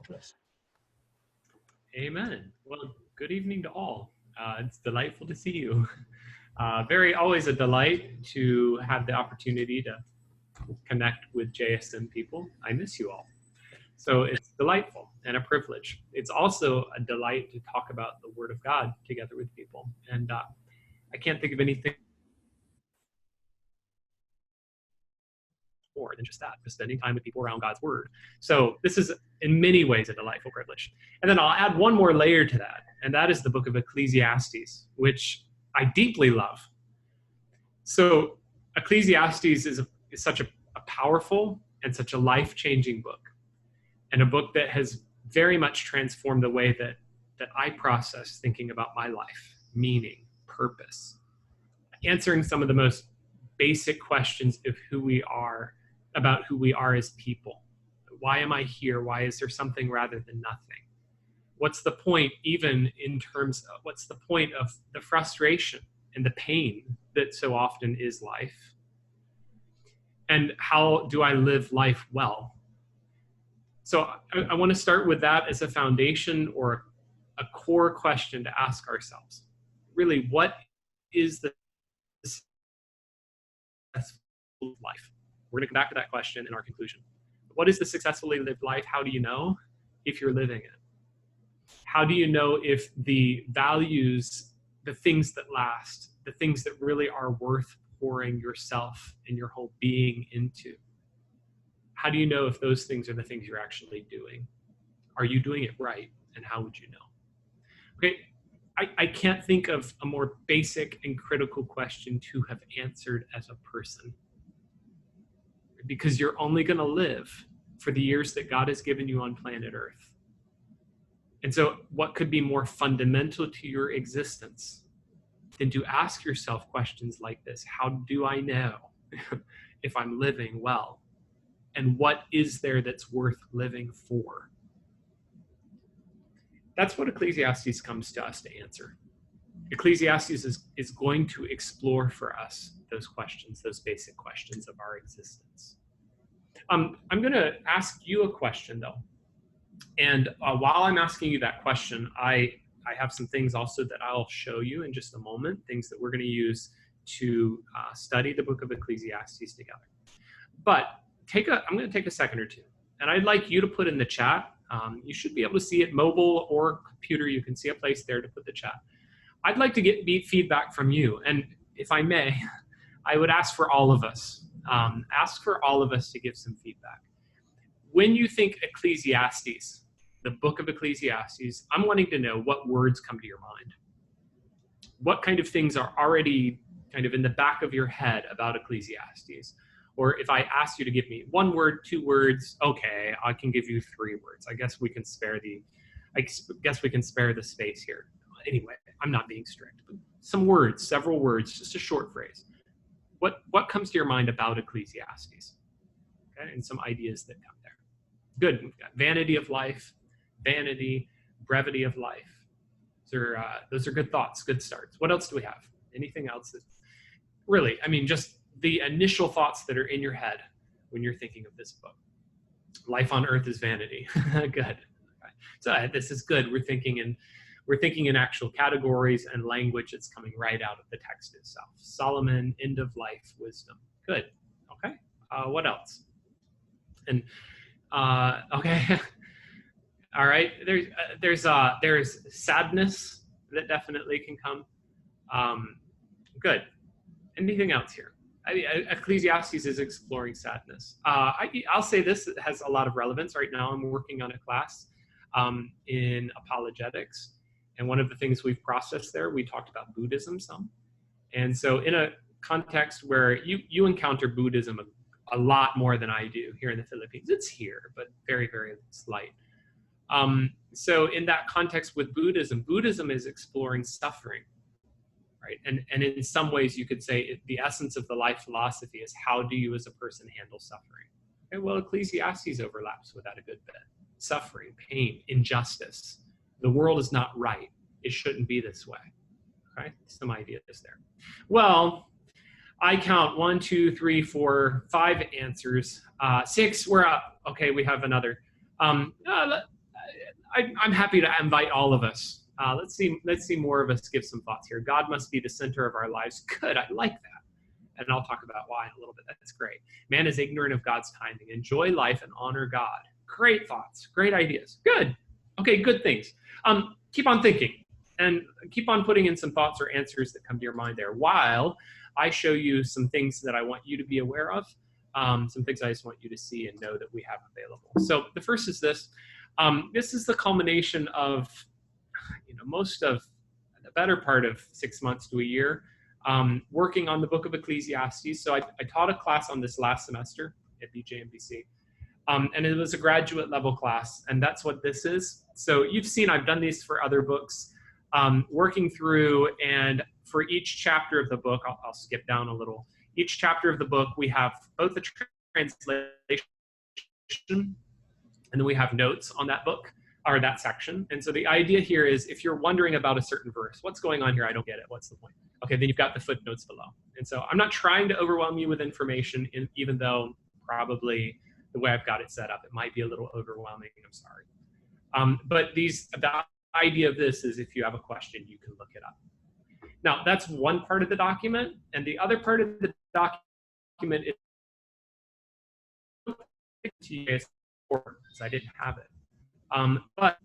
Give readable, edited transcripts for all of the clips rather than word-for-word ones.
help us. Amen. Well, good evening to all. It's delightful to see you. Always a delight to have the opportunity to connect with JSM people. I miss you all. So it's delightful and a privilege. It's also a delight to talk about the Word of God together with people. And I can't think of anything more than just that, just spending time with people around God's Word. So this is in many ways a delightful privilege. And then I'll add one more layer to that, and that is the book of Ecclesiastes, which I deeply love. So Ecclesiastes is such a powerful and such a life-changing book, and a book that has very much transformed the way that I process thinking about my life, meaning, purpose, answering some of the most basic questions of who we are, about who we are as people. Why am I here? Why is there something rather than nothing? What's the point, even in terms of what's the point of the frustration and the pain that so often is life? And how do I live life well? So I want to start with that as a foundation or a core question to ask ourselves. Really, what is the successful life? We're going to come back to that question in our conclusion. What is the successfully lived life? How do you know if you're living it? How do you know if the values, the things that last, the things that really are worth pouring yourself and your whole being into? How do you know if those things are the things you're actually doing? Are you doing it right? And how would you know? Okay, I can't think of a more basic and critical question to have answered as a person, because you're only going to live for the years that God has given you on planet Earth. And so what could be more fundamental to your existence than to ask yourself questions like this? How do I know if I'm living well? And what is there that's worth living for? That's what Ecclesiastes comes to us to answer. Ecclesiastes is going to explore for us those questions, those basic questions of our existence. I'm going to ask you a question, though. And while I'm asking you that question, I have some things also that I'll show you in just a moment, things that we're going to use to study the book of Ecclesiastes together. But I'm going to take a second or two, and I'd like you to put in the chat. You should be able to see it, mobile or computer. You can see a place there to put the chat. I'd like to get feedback from you, and if I may, I would ask for all of us. Ask for all of us to give some feedback. When you think Ecclesiastes, the book of Ecclesiastes, I'm wanting to know what words come to your mind. What kind of things are already kind of in the back of your head about Ecclesiastes? Or if I asked you to give me one word, 2 words, okay, I can give you 3 words. I guess we can spare the space here. Anyway, I'm not being strict. But some words, several words, just a short phrase. What comes to your mind about Ecclesiastes? Okay, and some ideas that come there. Good. We've got vanity of life, vanity, brevity of life. Those are good thoughts, good starts. What else do we have? Anything else? Really, I mean, just the initial thoughts that are in your head when you're thinking of this book. Life on earth is vanity. Good. Okay. So this is good. We're thinking in actual categories and language that's coming right out of the text itself. Solomon, end of life, wisdom. Good. Okay. What else? And okay. All right. There's sadness that definitely can come. Good. Anything else here? Ecclesiastes is exploring sadness. I'll say this has a lot of relevance right now. I'm working on a class in apologetics. And one of the things we've processed there, we talked about Buddhism some. And so in a context where you encounter Buddhism a lot more than I do here in the Philippines. It's here, but very, very slight. So in that context with Buddhism is exploring suffering, right? And in some ways you could say the essence of the life philosophy is how do you as a person handle suffering? Okay, well, Ecclesiastes overlaps with that a good bit. Suffering, pain, injustice. The world is not right. It shouldn't be this way. Okay, some ideas there. Well, I count 1, 2, 3, 4, 5 answers. 6, we're up. Okay, we have another. I'm happy to invite all of us. Let's see more of us give some thoughts here. God must be the center of our lives. Good, I like that. And I'll talk about why in a little bit. That's great. Man is ignorant of God's timing. Enjoy life and honor God. Great thoughts, great ideas. Good. Okay, good things. Keep on thinking and keep on putting in some thoughts or answers that come to your mind there while I show you some things that I want you to be aware of, some things I just want you to see and know that we have available. So the first is this. This is the culmination of, most of the better part of 6 months to a year working on the book of Ecclesiastes. So I taught a class on this last semester at BJMBC. And it was a graduate level class, and that's what this is. So you've seen I've done these for other books, working through, and for each chapter of the book, I'll skip down a little. Each chapter of the book, we have both a translation and then we have notes on that book, or that section. And so the idea here is if you're wondering about a certain verse, what's going on here? I don't get it. What's the point? Okay, then you've got the footnotes below. And so I'm not trying to overwhelm you with information, even though probably the way I've got it set up, it might be a little overwhelming. I'm sorry. But the idea of this is if you have a question, you can look it up. Now, that's one part of the document. And the other part of the document is I didn't have it. But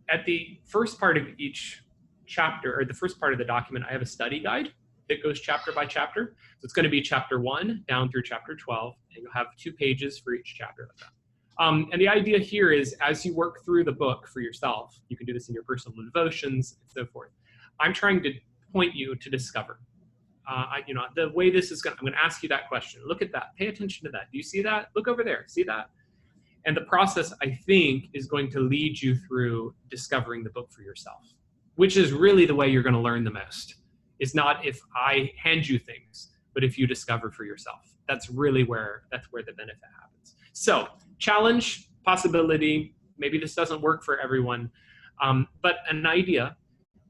at the first part of each chapter, or the first part of the document, I have a study guide that goes chapter by chapter. So it's going to be chapter 1 down through chapter 12, and you'll have 2 pages for each chapter like that. And the idea here is as you work through the book for yourself, you can do this in your personal devotions and so forth. I'm trying to point you to discover. The way this is going, I'm going to ask you that question. Look at that. Pay attention to that. Do you see that? Look over there. See that? And the process, I think, is going to lead you through discovering the book for yourself, which is really the way you're going to learn the most. Is not if I hand you things, but if you discover for yourself. That's really where the benefit happens. So, challenge, possibility, maybe this doesn't work for everyone, but an idea.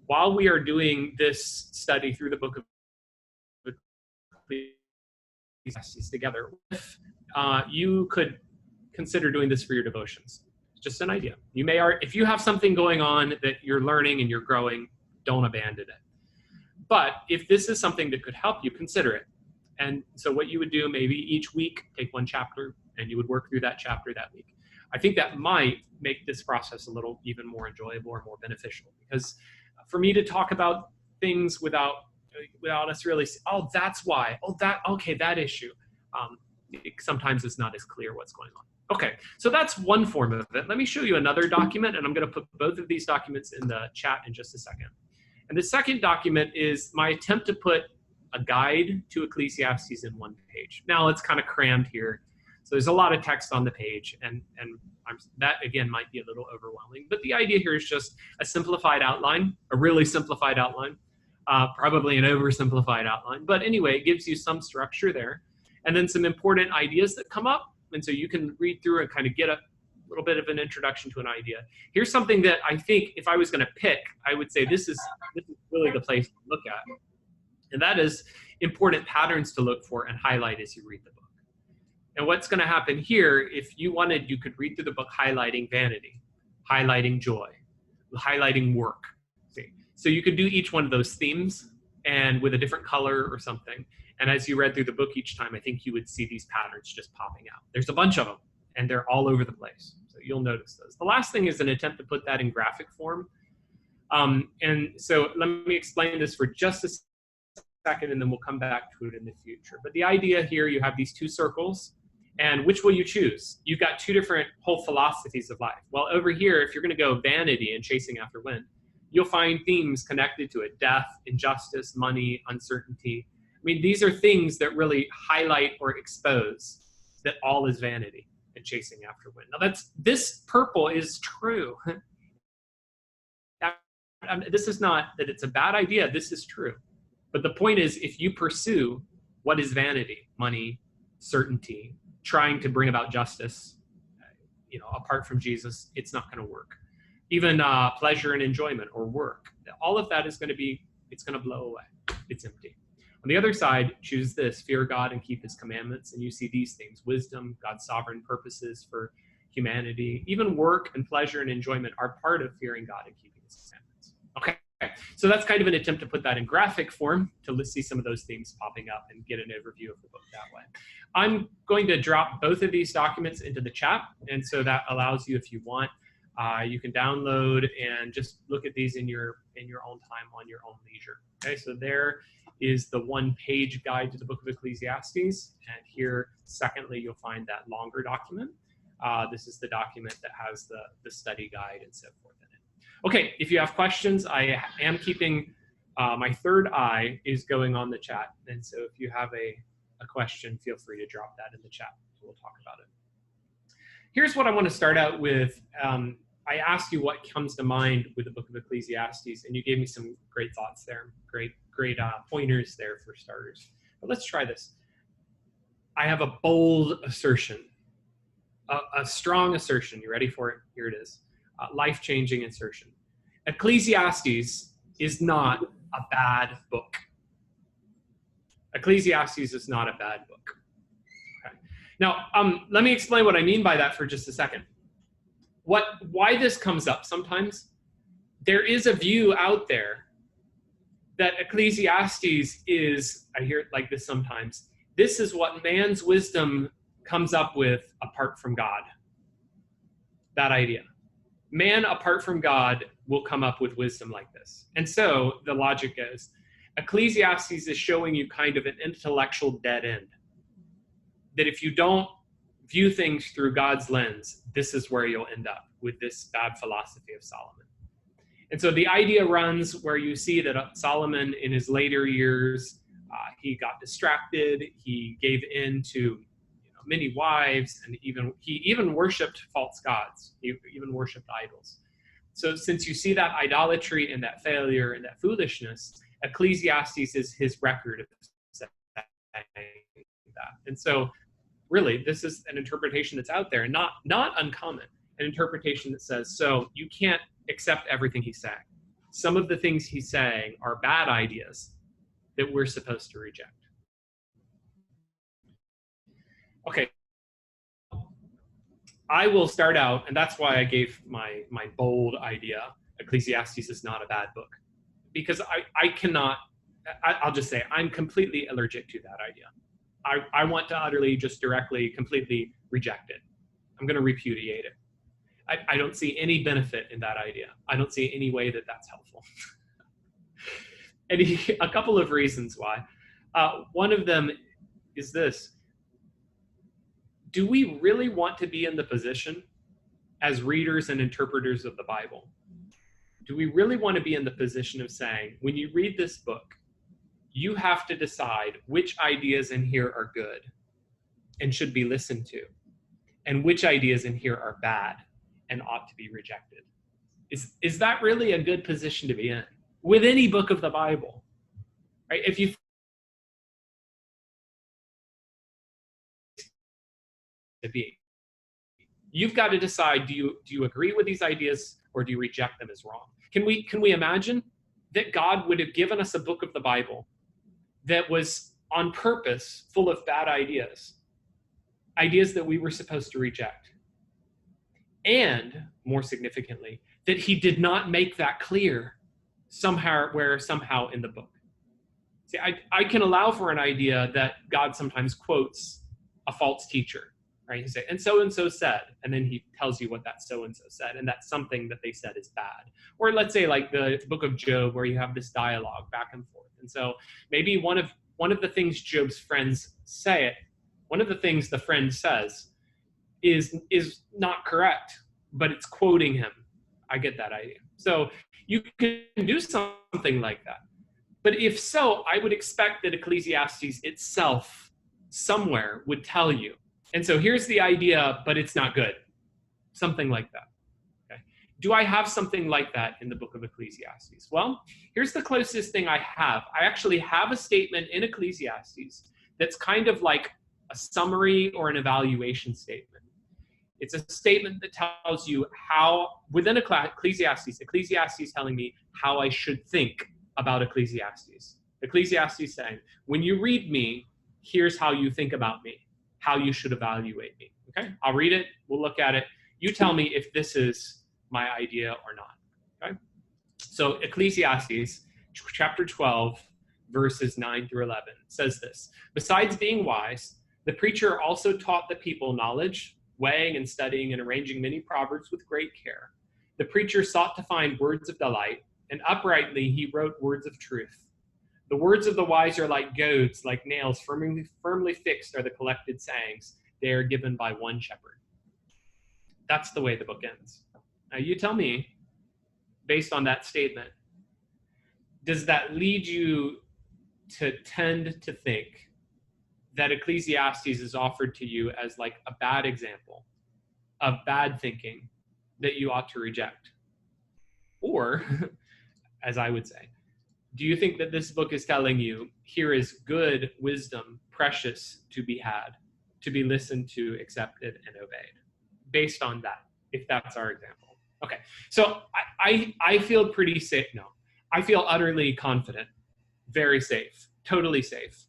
While we are doing this study through the book of Ecclesiastes together, you could consider doing this for your devotions. It's just an idea. If you have something going on that you're learning and you're growing, don't abandon it. But if this is something that could help you, consider it. And so what you would do, maybe each week, take one chapter, and you would work through that chapter that week. I think that might make this process a little even more enjoyable or more beneficial. Because for me to talk about things without us really, that's why, that issue, sometimes it's not as clear what's going on. Okay, so that's one form of it. Let me show you another document, and I'm going to put both of these documents in the chat in just a second. And the second document is my attempt to put a guide to Ecclesiastes in one page. Now it's kind of crammed here, so there's a lot of text on the page, and that again might be a little overwhelming. But the idea here is just a simplified outline, a really simplified outline, probably an oversimplified outline. But anyway, it gives you some structure there, and then some important ideas that come up. And so you can read through and kind of get a little bit of an introduction to an idea. Here's something that I think if I was going to pick, I would say this is really the place to look at. And that is important patterns to look for and highlight as you read the book. And what's going to happen here, if you wanted, you could read through the book highlighting vanity, highlighting joy, highlighting work. See? So you could do each one of those themes and with a different color or something. And as you read through the book each time, I think you would see these patterns just popping out. There's a bunch of them, and they're all over the place. So you'll notice those. The last thing is an attempt to put that in graphic form. And so let me explain this for just a second, and then we'll come back to it in the future. But the idea here, you have these 2 circles, and which will you choose? You've got 2 different whole philosophies of life. Well, over here, if you're going to go vanity and chasing after wind, you'll find themes connected to it: death, injustice, money, uncertainty. I mean, these are things that really highlight or expose that all is vanity and chasing after wind. Now, this purple is true. This is not that it's a bad idea. This is true. But the point is, if you pursue what is vanity, money, certainty, trying to bring about justice, apart from Jesus, it's not going to work. Even pleasure and enjoyment or work, all of that is going to blow away. It's empty. On the other side, choose this: fear God and keep his commandments. And you see these things: wisdom, God's sovereign purposes for humanity, even work and pleasure and enjoyment are part of fearing God and keeping his commandments. Okay, so that's kind of an attempt to put that in graphic form to see some of those themes popping up and get an overview of the book that way. I'm going to drop both of these documents into the chat, and so that allows you, if you want, you can download and just look at these in your own time on your own leisure. Okay, so there is the one-page guide to the book of Ecclesiastes, and here, secondly, you'll find that longer document. This is the document that has the study guide and so forth in it. Okay, if you have questions, I am keeping my third eye is going on the chat, and so if you have a question, feel free to drop that in the chat. We'll talk about it. Here's what I want to start out with. I asked you what comes to mind with the book of Ecclesiastes, and you gave me some great thoughts there, great pointers there for starters. But let's try this. I have a bold assertion, a strong assertion. You ready for it? Here it is. Life-changing assertion. Ecclesiastes is not a bad book. Ecclesiastes is not a bad book. Okay. Now, let me explain what I mean by that for just a second. Why this comes up sometimes, there is a view out there that Ecclesiastes is, I hear it like this sometimes, this is what man's wisdom comes up with apart from God. That idea. Man apart from God will come up with wisdom like this. And so the logic is, Ecclesiastes is showing you kind of an intellectual dead end. That if you don't view things through God's lens, this is where you'll end up with this bad philosophy of Solomon. And so the idea runs where you see that Solomon in his later years, he got distracted, he gave in to many wives, and he even worshipped false gods, he even worshipped idols. So since you see that idolatry and that failure and that foolishness, Ecclesiastes is his record of saying that. And so really, this is an interpretation that's out there, and not uncommon, an interpretation that says, so you can't accept everything he's saying. Some of the things he's saying are bad ideas that we're supposed to reject. Okay, I will start out, and that's why I gave my bold idea, Ecclesiastes is not a bad book. Because I'll just say, I'm completely allergic to that idea. I want to utterly, just directly, completely reject it. I'm going to repudiate it. I don't see any benefit in that idea. I don't see any way that that's helpful. And a couple of reasons why. One of them is this. Do we really want to be in the position as readers and interpreters of the Bible? Do we really want to be in the position of saying, when you read this book, you have to decide which ideas in here are good and should be listened to, and which ideas in here are bad and ought to be rejected? Is that really a good position to be in with any book of the Bible? Right? If you you've got to decide, do you agree with these ideas or do you reject them as wrong? Can we imagine that God would have given us a book of the Bible that was on purpose full of bad ideas that we were supposed to reject? And more significantly, that he did not make that clear somehow in the book. See, I can allow for an idea that God sometimes quotes a false teacher, right? He say, and so said, and then he tells you what that so-and-so said, and that's something that they said is bad. Or let's say like the book of Job, where you have this dialogue back and forth. And so maybe one of the things Job's friends say, one of the things the friend says is not correct, but it's quoting him. I get that idea. So you can do something like that. But if so, I would expect that Ecclesiastes itself somewhere would tell you. And so here's the idea, but it's not good. Something like that. Okay. Do I have something like that in the book of Ecclesiastes? Well, here's the closest thing I have. I actually have a statement in Ecclesiastes that's kind of like a summary or an evaluation statement. It's a statement that tells you how, within Ecclesiastes telling me how I should think about Ecclesiastes. Ecclesiastes saying, when you read me, here's how you think about me, how you should evaluate me. Okay, I'll read it, we'll look at it. You tell me if this is my idea or not. Okay? So Ecclesiastes chapter 12, verses 9 through 11 says this: besides being wise, the preacher also taught the people knowledge, weighing and studying and arranging many proverbs with great care. The preacher sought to find words of delight, and uprightly he wrote words of truth. The words of the wise are like goads, like nails firmly fixed are the collected sayings. They are given by one shepherd. That's the way the book ends. Now you tell me, based on that statement, does that lead you to tend to think that Ecclesiastes is offered to you as like a bad example of bad thinking that you ought to reject? Or, as I would say, do you think that this book is telling you, here is good wisdom, precious to be had, to be listened to, accepted, and obeyed? Based on that, if that's our example. Okay, so I feel pretty safe. No, I feel utterly confident, very safe, totally safe,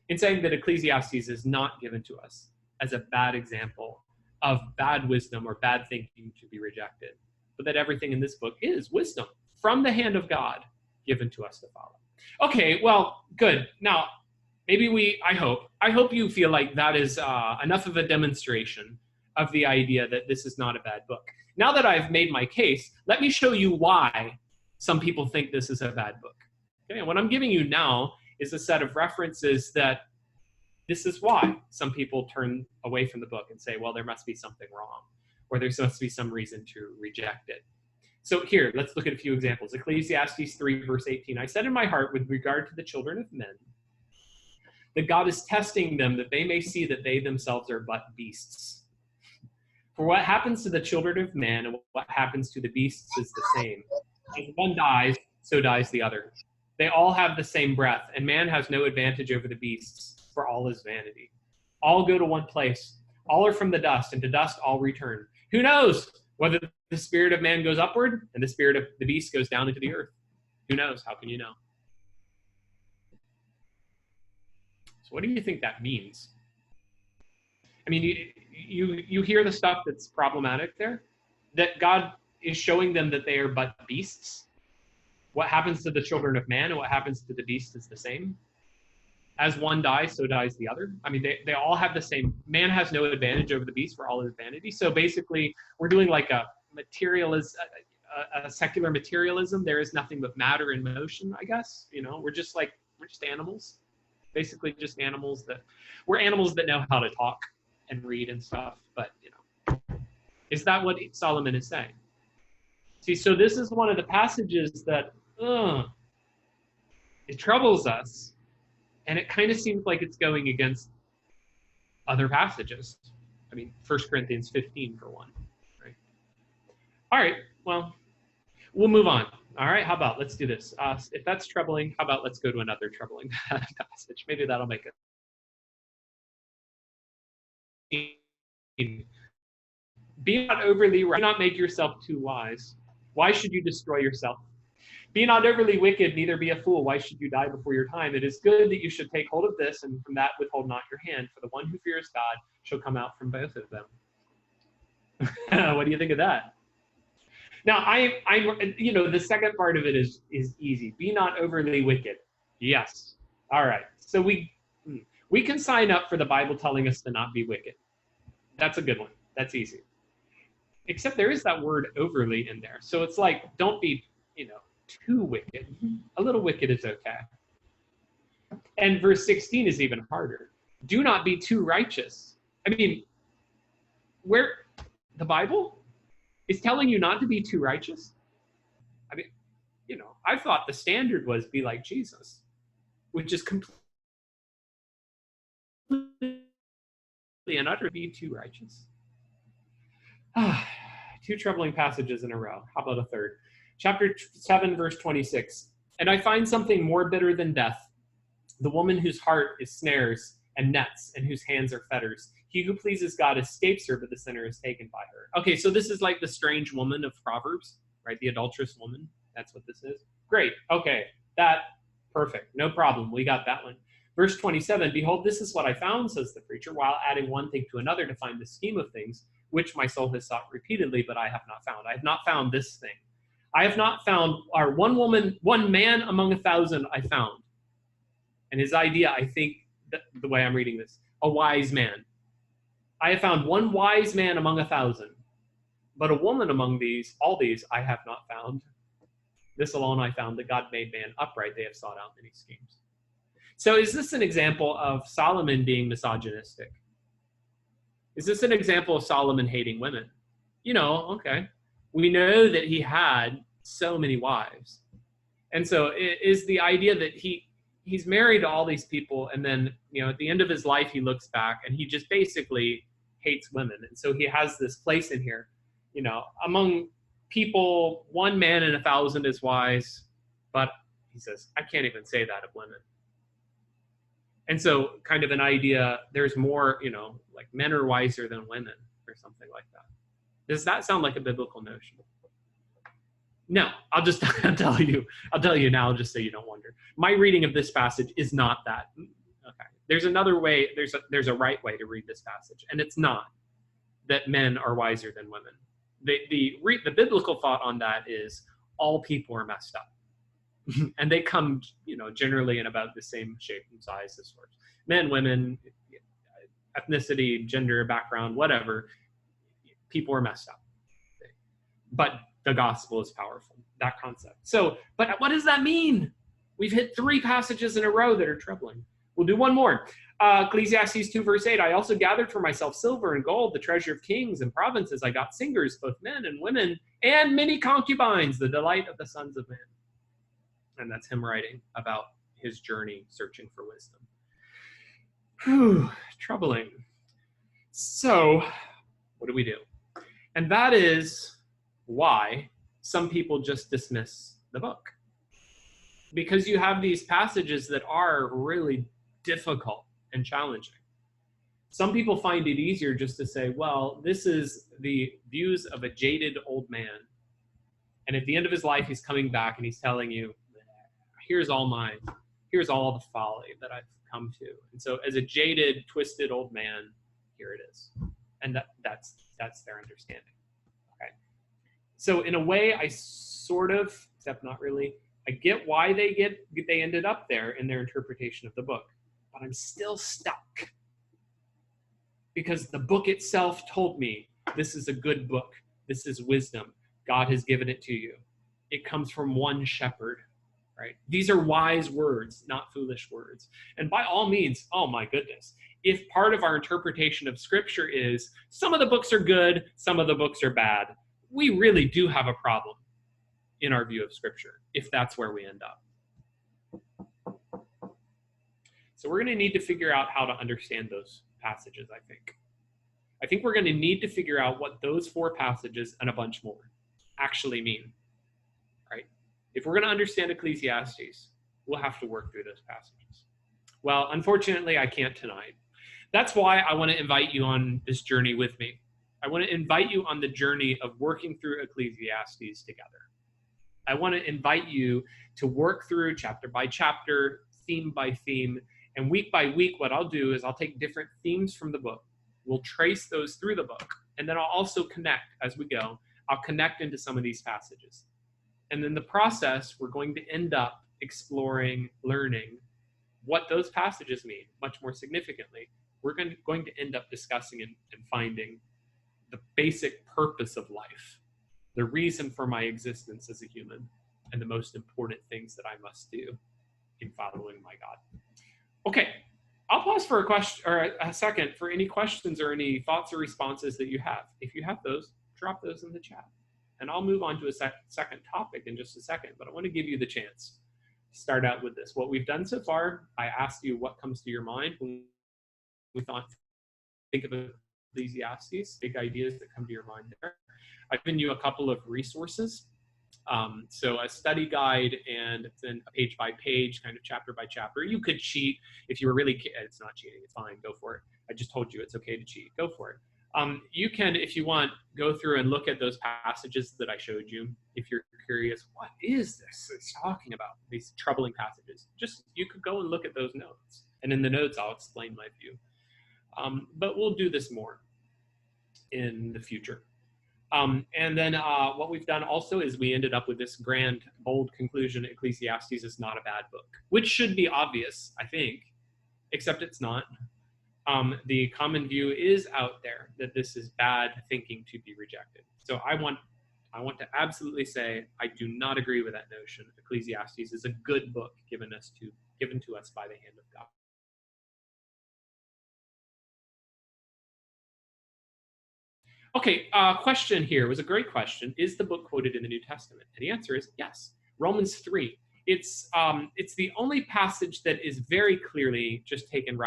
in saying that Ecclesiastes is not given to us as a bad example of bad wisdom or bad thinking to be rejected, but that everything in this book is wisdom from the hand of God given to us to follow. Okay, well, good. Now, maybe I hope you feel like that is enough of a demonstration of the idea that this is not a bad book. Now that I've made my case, let me show you why some people think this is a bad book. Okay, and what I'm giving you now is a set of references that this is why some people turn away from the book and say, well, there must be something wrong, or there must be some reason to reject it. So here, let's look at a few examples. Ecclesiastes 3, verse 18. I said in my heart with regard to the children of men, that God is testing them that they may see that they themselves are but beasts. For what happens to the children of man and what happens to the beasts is the same. As one dies, so dies the other. They all have the same breath, and man has no advantage over the beasts, for all is vanity. All go to one place. All are from the dust, and to dust all return. Who knows whether the spirit of man goes upward and the spirit of the beast goes down into the earth? Who knows? How can you know? So what do you think that means? I mean, you hear the stuff that's problematic there? That God is showing them that they are but beasts? What happens to the children of man and what happens to the beast is the same? As one dies, so dies the other. I mean, they all have the same. Man has no advantage over the beast, for all his vanity. So basically, we're doing like a secular materialism. There is nothing but matter in motion, I guess. You know, we're just animals. Basically just animals we're animals that know how to talk and read and stuff. But, you know, is that what Solomon is saying? See, so this is one of the passages that, it troubles us. And it kind of seems like it's going against other passages. I mean, 1 Corinthians 15 for one, right? All right, well, we'll move on. All right, how about, let's do this. If that's troubling, how about let's go to another troubling passage. Maybe that'll make it. Be not overly wise. Do not make yourself too wise. Why should you destroy yourself? Be not overly wicked, neither be a fool. Why should you die before your time? It is good that you should take hold of this, and from that withhold not your hand. For the one who fears God shall come out from both of them. What do you think of that? Now, the second part of it is easy. Be not overly wicked. Yes. All right. So we can sign up for the Bible telling us to not be wicked. That's a good one. That's easy. Except there is that word overly in there. So it's like, don't be, too wicked. A little wicked is okay. And verse 16 is even harder. Do not be too righteous. I mean, where the Bible is telling you not to be too righteous. I mean, I thought the standard was be like Jesus, which is completely and utterly be too righteous. Two troubling passages in a row. How about a third? Chapter 7, verse 26. And I find something more bitter than death, the woman whose heart is snares and nets and whose hands are fetters. He who pleases God escapes her, but the sinner is taken by her. Okay, so this is like the strange woman of Proverbs, right? The adulterous woman. That's what this is. Great. Okay, perfect. No problem. We got that one. Verse 27, behold, this is what I found, says the preacher, while adding one thing to another to find the scheme of things, which my soul has sought repeatedly, but I have not found. I have not found this thing. I have not found, or one man among 1,000 I found. And his idea, I think, the way I'm reading this, a wise man. I have found one wise man among 1,000, but a woman among all these I have not found. This alone I found, that God made man upright. They have sought out many schemes. So is this an example of Solomon being misogynistic? Is this an example of Solomon hating women? Okay. We know that he had so many wives. And so it is the idea that he's married to all these people, and then, at the end of his life, he looks back and he just basically hates women. And so he has this place in here, among people, one man in 1,000 is wise, but he says, I can't even say that of women. And so kind of an idea, there's more, like men are wiser than women or something like that. Does that sound like a biblical notion? No, I'll just tell you now, just so you don't wonder. My reading of this passage is not that. Okay. There's another way, there's a right way to read this passage, and it's not that men are wiser than women. The biblical thought on that is all people are messed up. And they come, generally in about the same shape and size as sorts. Men, women, ethnicity, gender, background, whatever, people are messed up. But the gospel is powerful, that concept. So, but what does that mean? We've hit 3 passages in a row that are troubling. We'll do one more. Ecclesiastes 2 verse 8, I also gathered for myself silver and gold, the treasure of kings and provinces. I got singers, both men and women, and many concubines, the delight of the sons of men. And that's him writing about his journey searching for wisdom. Whew, troubling. So, what do we do? And that is why some people just dismiss the book. Because you have these passages that are really difficult and challenging. Some people find it easier just to say, well, this is the views of a jaded old man. And at the end of his life, he's coming back and he's telling you, here's all the folly that I've come to. And so as a jaded, twisted old man, here it is. And that's their understanding. Okay. So in a way, I sort of, except not really, I get why they ended up there in their interpretation of the book, but I'm still stuck. Because the book itself told me, this is a good book. This is wisdom. God has given it to you. It comes from one shepherd. Right? These are wise words, not foolish words. And by all means, oh my goodness, if part of our interpretation of Scripture is some of the books are good, some of the books are bad, we really do have a problem in our view of Scripture, if that's where we end up. So we're going to need to figure out how to understand those passages, I think. I think we're going to need to figure out what those 4 passages and a bunch more actually mean. If we're going to understand Ecclesiastes, we'll have to work through those passages. Well, unfortunately, I can't tonight. That's why I want to invite you on this journey with me. I want to invite you on the journey of working through Ecclesiastes together. I want to invite you to work through chapter by chapter, theme by theme, and week by week, what I'll do is I'll take different themes from the book. We'll trace those through the book, and then I'll also connect as we go. I'll connect into some of these passages. And in the process, we're going to end up exploring, learning what those passages mean much more significantly. We're going to end up discussing and finding the basic purpose of life, the reason for my existence as a human, and the most important things that I must do in following my God. Okay, I'll pause for a question or a second for any questions or any thoughts or responses that you have. If you have those, drop those in the chat. And I'll move on to a second topic in just a second, but I want to give you the chance to start out with this. What we've done so far, I asked you what comes to your mind when we think of Ecclesiastes, big ideas that come to your mind there. I've given you a couple of resources. So a study guide and then a page by page, kind of chapter by chapter. You could cheat if you were really, it's not cheating, it's fine, go for it. I just told you it's okay to cheat, go for it. You can, if you want, go through and look at those passages that I showed you. If you're curious, what is this it's talking about? These troubling passages. You could go and look at those notes. And in the notes, I'll explain my view. But we'll do this more. in the future. And then what we've done also is we ended up with this grand, bold conclusion: Ecclesiastes is not a bad book, which should be obvious, I think, except it's not. The common view is out there that this is bad thinking to be rejected. So I want to absolutely say I do not agree with that notion. Ecclesiastes is a good book given to us by the hand of God. Okay, question here was a great question. Is the book quoted in the New Testament? And the answer is yes. Romans 3. It's the only passage that is very clearly just lifted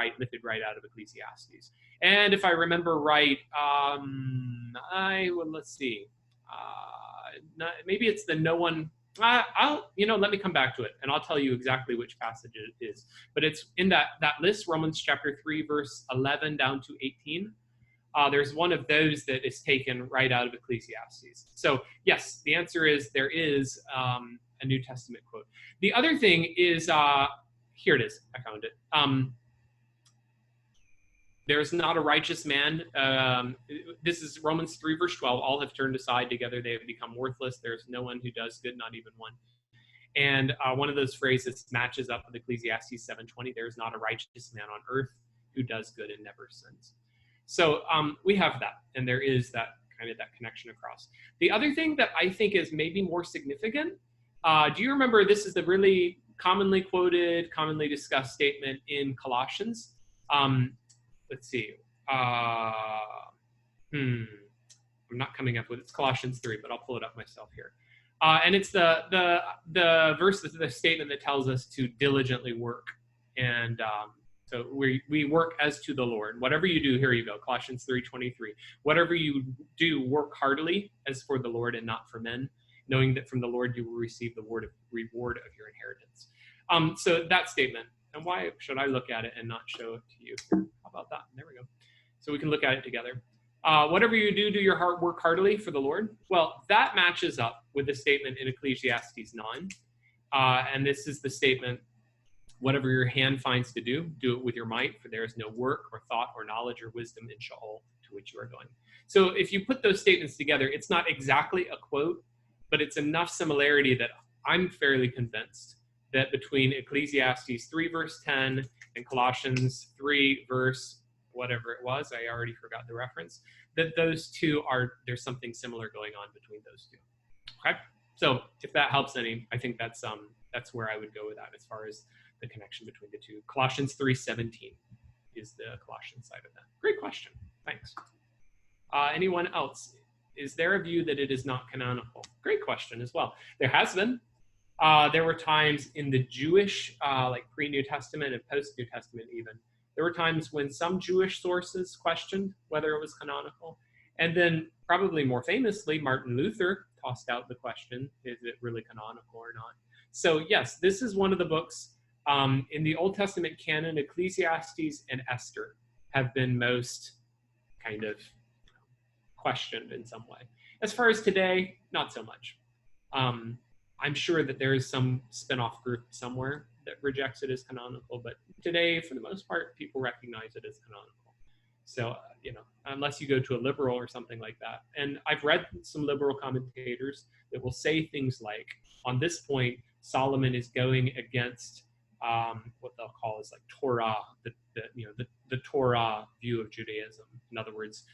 right out of Ecclesiastes. And if I remember right, let's see. Maybe it's the no one. Let me come back to it, and I'll tell you exactly which passage it is. But it's in that list, Romans chapter 3, verse 11 down to 18. There's one of those that is taken right out of Ecclesiastes. So yes, the answer is there is a New Testament quote. The other thing is, here it is, I found it. There's not a righteous man. This is Romans 3, verse 12. All have turned aside together. They have become worthless. There's no one who does good, not even one. And one of those phrases matches up with Ecclesiastes 7:20. There's not a righteous man on earth who does good and never sins. So we have that, and there is that connection across. The other thing that I think is maybe more significant, do you remember this is the really commonly quoted, commonly discussed statement in Colossians? Let's see. I'm not coming up with it. It's Colossians 3, but I'll pull it up myself here. And it's the verse, the statement that tells us to diligently work. And so we work as to the Lord. Whatever you do, here you go, Colossians 3:23. Whatever you do, work heartily as for the Lord and not for men, knowing that from the Lord you will receive the reward of your inheritance. So that statement, and why should I look at it and not show it to you? How about that? There we go. So we can look at it together. Whatever you do, do your work heartily for the Lord. Well, that matches up with the statement in Ecclesiastes 9. And this is the statement: whatever your hand finds to do, do it with your might, for there is no work or thought or knowledge or wisdom in Sheol to which you are going. So if you put those statements together, it's not exactly a quote, but it's enough similarity that I'm fairly convinced that between Ecclesiastes 3, verse 10 and Colossians 3, verse whatever it was, I already forgot the reference, that those two there's something similar going on between those two. Okay? So if that helps any, I think that's where I would go with that as far as the connection between the two. Colossians 3:17 is the Colossian side of that. Great question. Thanks. Anyone else? Is there a view that it is not canonical? Great question as well. There has been. There were times in the Jewish, like pre-New Testament and post-New Testament even, there were times when some Jewish sources questioned whether it was canonical. And then probably more famously, Martin Luther tossed out the question, is it really canonical or not? So yes, this is one of the books in the Old Testament canon. Ecclesiastes and Esther have been most kind of questioned in some way. As far as today, not so much. I'm sure that there is some spin-off group somewhere that rejects it as canonical, but today, for the most part, people recognize it as canonical. So, unless you go to a liberal or something like that. And I've read some liberal commentators that will say things like, on this point, Solomon is going against what they'll call is like Torah, the Torah view of Judaism. In other words,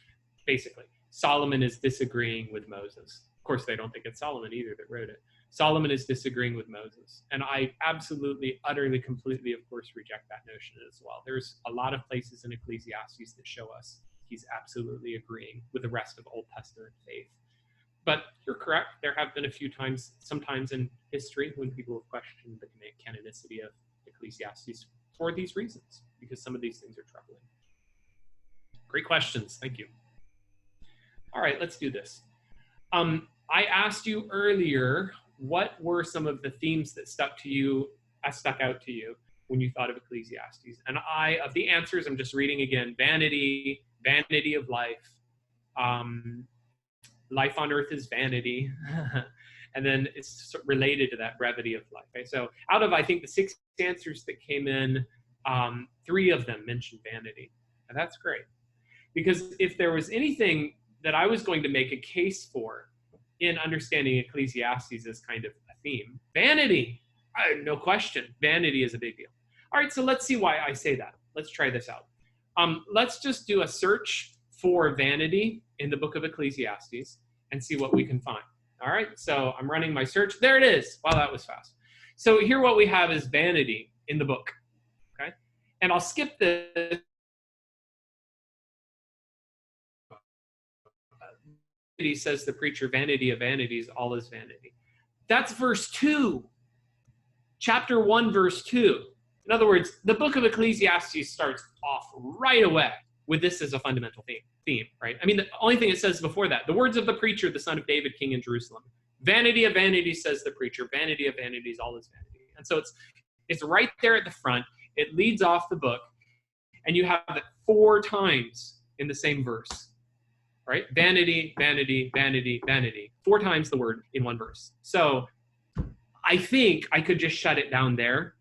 basically, Solomon is disagreeing with Moses. Of course, they don't think it's Solomon either that wrote it. Solomon is disagreeing with Moses. And I absolutely, utterly, completely, of course, reject that notion as well. There's a lot of places in Ecclesiastes that show us he's absolutely agreeing with the rest of Old Testament faith. But you're correct. There have been a few times, sometimes in history, when people have questioned the canonicity of Ecclesiastes for these reasons, because some of these things are troubling. Great questions. Thank you. All right, let's do this. I asked you earlier, what were some of the themes that stuck out to you when you thought of Ecclesiastes? And of the answers, I'm just reading again: vanity, vanity of life, life on earth is vanity, and then it's related to that brevity of life. Okay? So out of, I think, the 6 answers that came in, 3 of them mentioned vanity. And that's great. Because if there was anything that I was going to make a case for in understanding Ecclesiastes as kind of a theme. Vanity, no question. Vanity is a big deal. All right, so let's see why I say that. Let's try this out. Let's just do a search for vanity in the book of Ecclesiastes and see what we can find. All right, so I'm running my search. There it is. Wow, that was fast. So here what we have is vanity in the book. Okay, and I'll skip this. Vanity, says the preacher, vanity of vanities, all is vanity. That's verse 2. Chapter 1, verse 2. In other words, the book of Ecclesiastes starts off right away with this as a fundamental theme, right? I mean, the only thing it says before that, the words of the preacher, the son of David, king in Jerusalem. Vanity of vanities, says the preacher. Vanity of vanities, all is vanity. And so it's right there at the front. It leads off the book. And you have it 4 times in the same verse, right? Vanity, vanity, vanity, vanity. 4 times the word in one verse. So I think I could just shut it down there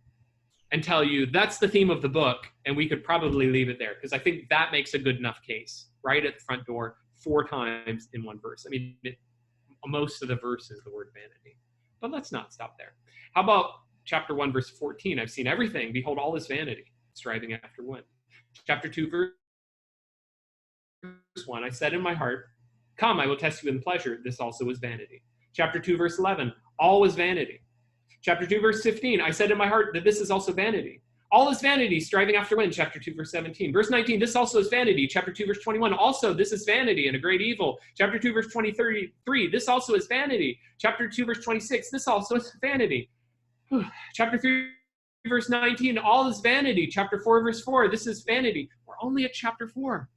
and tell you that's the theme of the book, and we could probably leave it there, because I think that makes a good enough case, right at the front door, 4 times in one verse. I mean, most of the verse is the word vanity. But let's not stop there. How about chapter 1, verse 14? I've seen everything. Behold, all is vanity, striving after wind. Chapter 2, verse 1, I said in my heart, come, I will test you in pleasure. This also is vanity. Chapter 2, verse 11, all is vanity. Chapter 2, verse 15, I said in my heart that this is also vanity. All is vanity, striving after wind. Chapter 2, verse 17. Verse 19, this also is vanity. Chapter 2, verse 21, also this is vanity and a great evil. Chapter 2, verse 33, this also is vanity. Chapter 2, verse 26, this also is vanity. Chapter 3, verse 19, all is vanity. Chapter 4, verse 4, this is vanity. We're only at chapter 4.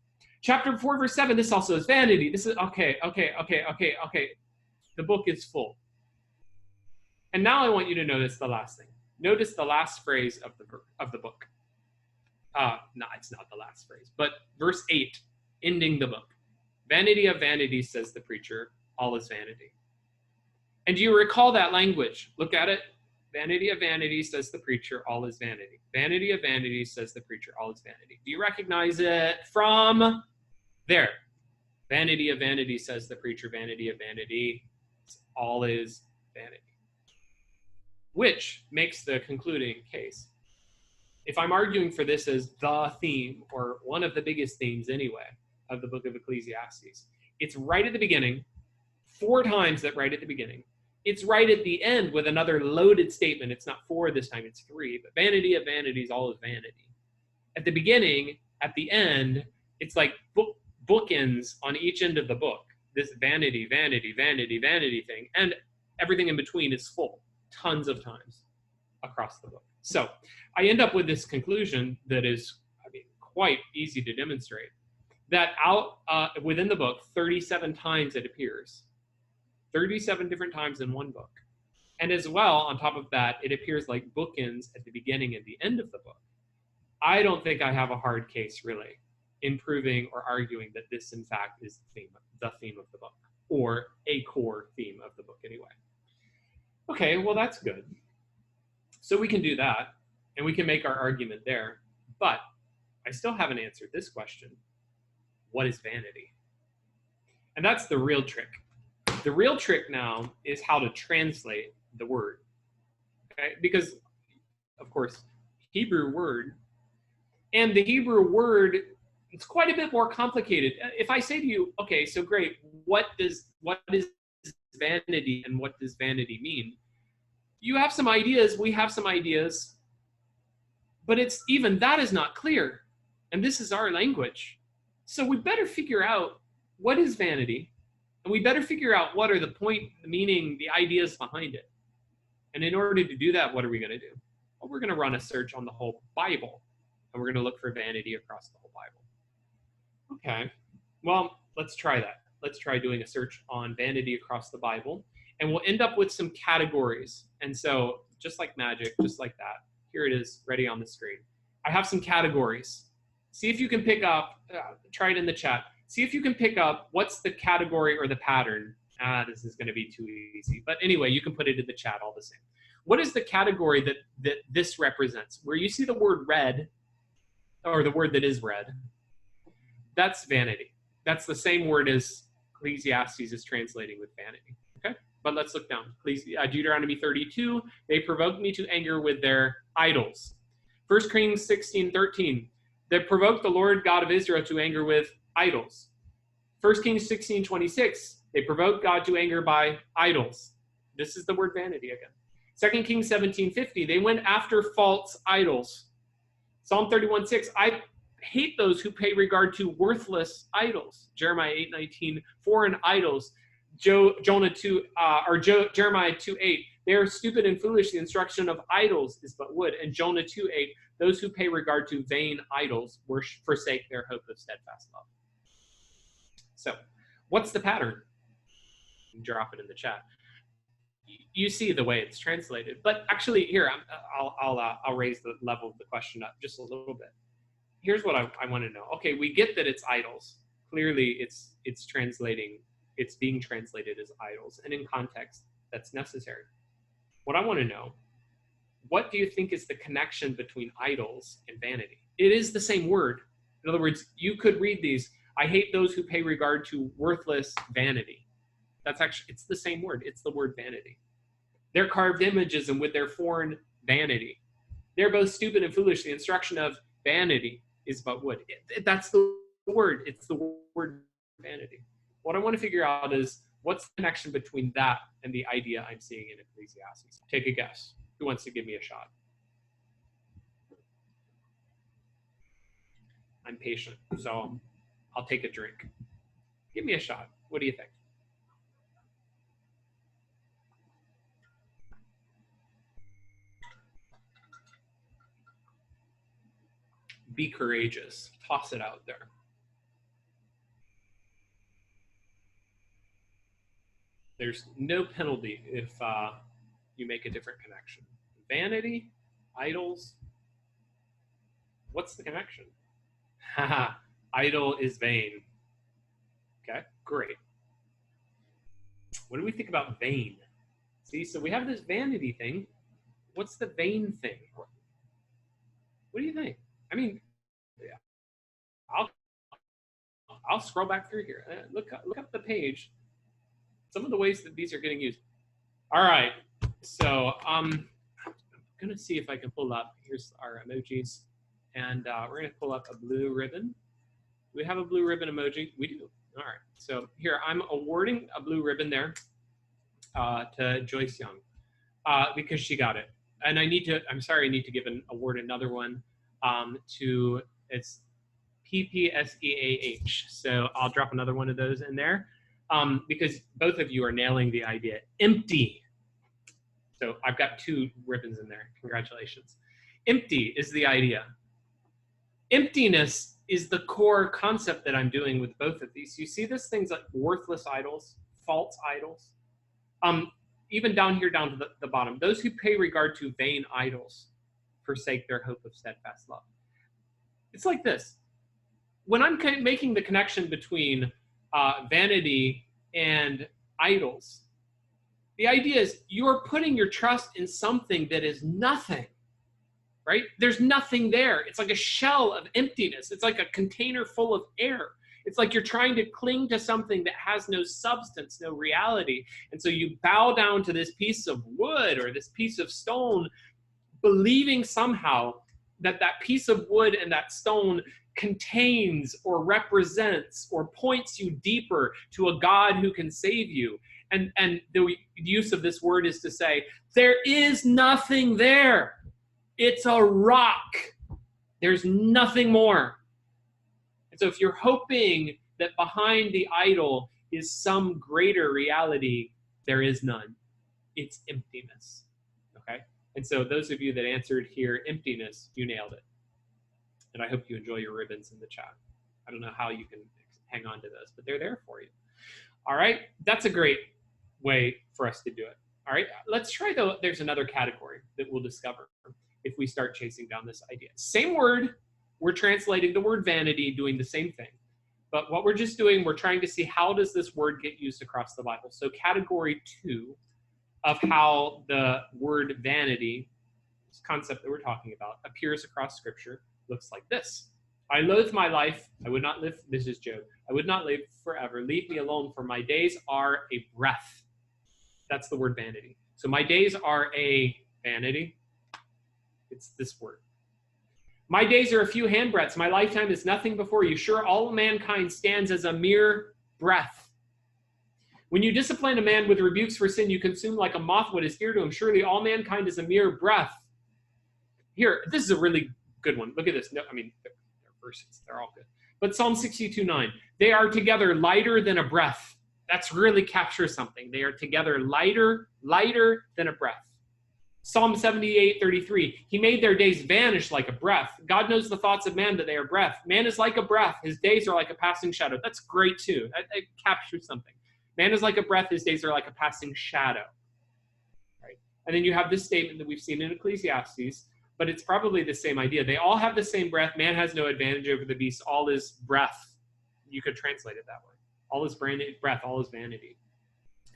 Chapter 4, verse 7, this also is vanity. This is, okay. The book is full. And now I want you to notice the last thing. Notice the last phrase of the book. No, it's not the last phrase, but verse 8, ending the book. Vanity of vanities, says the preacher, all is vanity. And do you recall that language? Look at it. Vanity of vanities, says the preacher, all is vanity. Vanity of vanities, says the preacher, all is vanity. Do you recognize it from there? Vanity of vanities, says the preacher, vanity of vanity, all is vanity. Which makes the concluding case. If I'm arguing for this as the theme, or one of the biggest themes anyway, of the book of Ecclesiastes, it's right at the beginning, 4 times that right at the beginning. It's right at the end with another loaded statement. It's not 4 this time, it's 3. But vanity of vanities, all is vanity. At the beginning, at the end, it's like bookends on each end of the book. This vanity, vanity, vanity, vanity thing. And everything in between is full. Tons of times across the book. So I end up with this conclusion that is, quite easy to demonstrate, that within the book, 37 times it appears. 37 different times in one book. And as well, on top of that, it appears like bookends at the beginning and the end of the book. I don't think I have a hard case, really, in proving or arguing that this, in fact, is the theme of the book, or a core theme of the book anyway. Okay, well, that's good. So we can do that, and we can make our argument there. But I still haven't answered this question. What is vanity? And that's the real trick. The real trick now is how to translate the word. Okay? Because, of course, Hebrew word, and the Hebrew word, it's quite a bit more complicated. If I say to you, okay, so great, what is vanity and what does vanity mean? You have some ideas, we have some ideas, but it's even that is not clear. And this is our language. So we better figure out what is vanity, and we better figure out what are the point, the meaning, the ideas behind it. And in order to do that, what are we going to do? Well, we're going to run a search on the whole Bible, and we're going to look for vanity across the whole Bible. Okay, well, let's try that. Let's try doing a search on vanity across the Bible, and we'll end up with some categories. And so just like magic, just like that, here it is ready on the screen. I have some categories. See if you can pick up, try it in the chat. See if you can pick up what's the category or the pattern. This is going to be too easy. But anyway, you can put it in the chat all the same. What is the category that this represents? Where you see the word red, or the word that is red, that's vanity. That's the same word as Ecclesiastes is translating with vanity. Okay, but let's look down. Deuteronomy 32, they provoked me to anger with their idols. 1 Kings 16:13, they provoked the Lord God of Israel to anger with idols. 1 Kings 16:26, they provoked God to anger by idols. This is the word vanity again. 2 Kings 17:50, they went after false idols. Psalm 31:6, I hate those who pay regard to worthless idols. Jeremiah 8:19, foreign idols. Jeremiah 2:8, they are stupid and foolish. The instruction of idols is but wood. And Jonah 2:8, those who pay regard to vain idols forsake their hope of steadfast love. So, what's the pattern? Drop it in the chat. You see the way it's translated, but actually, here I'll raise the level of the question up just a little bit. Here's what I want to know. Okay, we get that it's idols. Clearly, it's being translated as idols, and in context, that's necessary. What I want to know, what do you think is the connection between idols and vanity? It is the same word. In other words, you could read these, I hate those who pay regard to worthless vanity. It's the same word. It's the word vanity. They're carved images, and with their foreign vanity. They're both stupid and foolish. The instruction of vanity is but wood. That's the word. It's the word vanity. What I want to figure out is, what's the connection between that and the idea I'm seeing in Ecclesiastes? Take a guess. Who wants to give me a shot? I'm patient, so I'll take a drink. Give me a shot. What do you think? Be courageous. Toss it out there. There's no penalty if you make a different connection. Vanity, idols. What's the connection? Haha, idol is vain. Okay, great. What do we think about vain? See, so we have this vanity thing. What's the vain thing? What do you think? I mean, yeah, I'll scroll back through here. Look up the page. Some of the ways that these are getting used. All right, so I'm gonna see if I can pull up. Here's our emojis, and we're gonna pull up a blue ribbon. Do we have a blue ribbon emoji? We do. All right. So here I'm awarding a blue ribbon there to Joyce Young because she got it, and I need to give an award another one to it's PPSEAH. So I'll drop another one of those in there. Because both of you are nailing the idea. Empty. So I've got 2 ribbons in there. Congratulations. Empty is the idea. Emptiness is the core concept that I'm doing with both of these. You see this, things like worthless idols, false idols. Even down here, down to the bottom, those who pay regard to vain idols forsake their hope of steadfast love. It's like this. When I'm making the connection between vanity and idols, the idea is you're putting your trust in something that is nothing, right? There's nothing there. It's like a shell of emptiness. It's like a container full of air. It's like you're trying to cling to something that has no substance, no reality. And so you bow down to this piece of wood or this piece of stone, believing somehow that that piece of wood and that stone contains or represents or points you deeper to a God who can save you. And the use of this word is to say, there is nothing there. It's a rock. There's nothing more. And so if you're hoping that behind the idol is some greater reality, there is none. It's emptiness. Okay? And so those of you that answered here, emptiness, you nailed it. And I hope you enjoy your ribbons in the chat. I don't know how you can hang on to those, but they're there for you. All right, that's a great way for us to do it. All right, let's try though. There's another category that we'll discover if we start chasing down this idea. Same word, we're translating the word vanity, doing the same thing. But what we're just doing, we're trying to see how does this word get used across the Bible. So category 2 of how the word vanity, this concept that we're talking about, appears across Scripture, looks like this. I loathe my life. I would not live. This is Job. I would not live forever. Leave me alone, for my days are a breath. That's the word vanity. So my days are a vanity. It's this word. My days are a few handbreadths. My lifetime is nothing before you. Sure, all mankind stands as a mere breath. When you discipline a man with rebukes for sin, you consume like a moth what is dear to him. Surely all mankind is a mere breath. Here, this is a really good one. Look at this. No, I mean, they're verses. They're all good. But Psalm 62:9, they are together lighter than a breath. That's really captures something. They are together lighter than a breath. Psalm 78:33, he made their days vanish like a breath. God knows the thoughts of man, that they are breath. Man is like a breath. His days are like a passing shadow. That's great too. That captures something. Man is like a breath. His days are like a passing shadow. Right? And then you have this statement that we've seen in Ecclesiastes, but it's probably the same idea. They all have the same breath. Man has no advantage over the beast. All is breath. You could translate it that way. All is breath, all is vanity.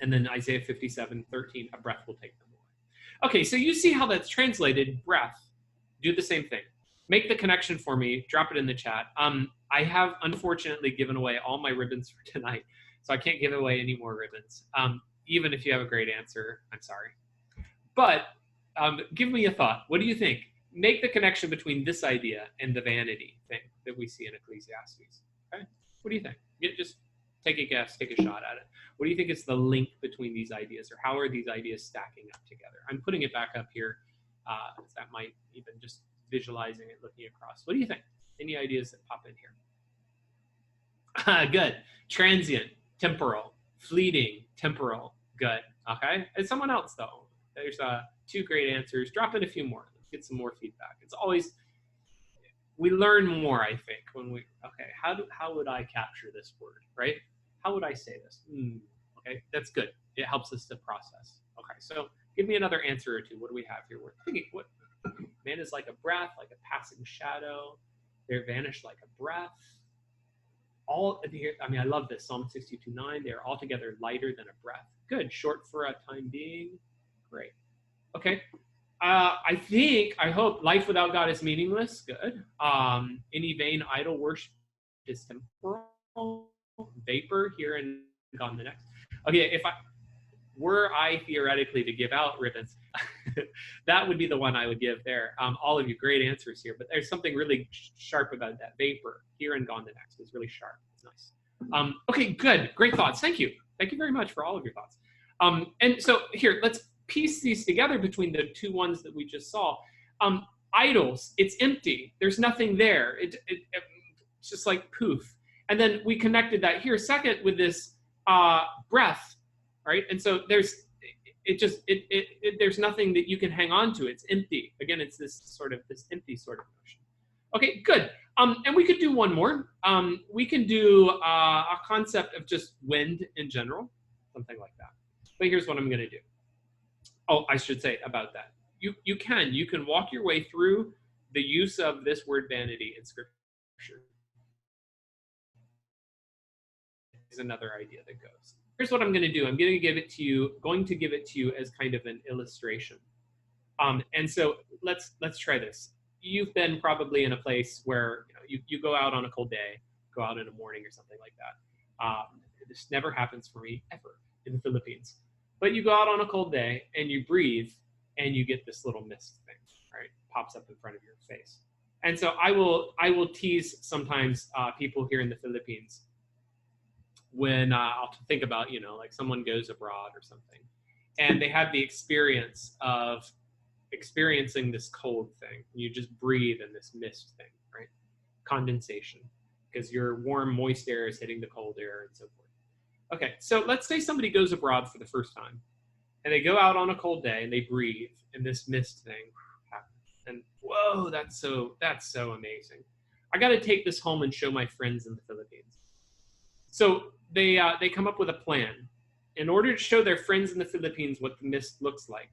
And then Isaiah 57:13, a breath will take them away. Okay, so you see how that's translated, breath. Do the same thing. Make the connection for me. Drop it in the chat. I have unfortunately given away all my ribbons for tonight, so I can't give away any more ribbons. Even if you have a great answer, I'm sorry. But give me a thought. What do you think? Make the connection between this idea and the vanity thing that we see in Ecclesiastes. Okay? What do you think? Just take a guess, take a shot at it. What do you think is the link between these ideas, or how are these ideas stacking up together? I'm putting it back up here. That might even just visualizing it, looking across. What do you think? Any ideas that pop in here? Good. Transient, temporal, fleeting, temporal. Good. Okay. And someone else though. There's 2 great answers. Drop in a few more. Let's get some more feedback. It's always, we learn more, I think, when we, okay, how would I capture this word, right? How would I say this? Okay, that's good. It helps us to process. Okay, so give me another answer or two. What do we have here? We're thinking, what? Man is like a breath, like a passing shadow. They vanish like a breath. I mean, I love this. Psalm 62:9. They are altogether lighter than a breath. Good. Short for a time being. Great. Okay. I hope life without God is meaningless. Good. Any vain idol worship is temporal. Vapor here and gone the next. Okay, were I theoretically to give out ribbons, that would be the one I would give there. All of you, great answers here, but there's something really sharp about that. Vapor here and gone the next is really sharp. It's nice. Okay, good. Great thoughts. Thank you. Thank you very much for all of your thoughts. And so here, let's piece these together between the 2 ones that we just saw. Idols, it's empty. There's nothing there. It's just like poof. And then we connected that here second with this breath, right? And so there's nothing that you can hang on to. It's empty. Again, it's this empty sort of notion. Okay, good. And we could do one more. We can do a concept of just wind in general, something like that. But here's what I'm going to do. Oh, I should say about that. You can walk your way through the use of this word vanity in Scripture. Is another idea that goes. Here's what I'm going to do. I'm going to give it to you as kind of an illustration. And so let's try this. You've been probably in a place where you go out on a cold day, go out in the morning or something like that. This never happens for me ever in the Philippines. But you go out on a cold day and you breathe and you get this little mist thing, right? Pops up in front of your face. And so I will tease sometimes people here in the Philippines when I'll think about, like someone goes abroad or something and they have the experience of experiencing this cold thing. You just breathe in this mist thing, right? Condensation, because your warm, moist air is hitting the cold air and so forth. Okay, so let's say somebody goes abroad for the first time and they go out on a cold day and they breathe and this mist thing happens. And whoa, that's so amazing. I got to take this home and show my friends in the Philippines. So they come up with a plan. In order to show their friends in the Philippines what the mist looks like,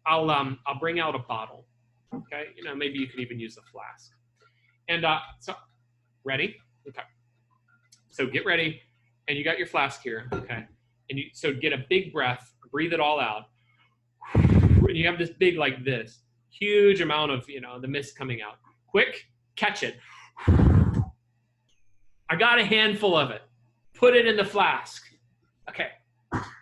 I'll bring out a bottle. Okay, maybe you could even use a flask. And so, ready? Okay. So get ready, and you got your flask here. Okay, and so get a big breath, breathe it all out, and you have this big, like this, huge amount of the mist coming out. Quick, catch it. I got a handful of it. Put it in the flask. Okay,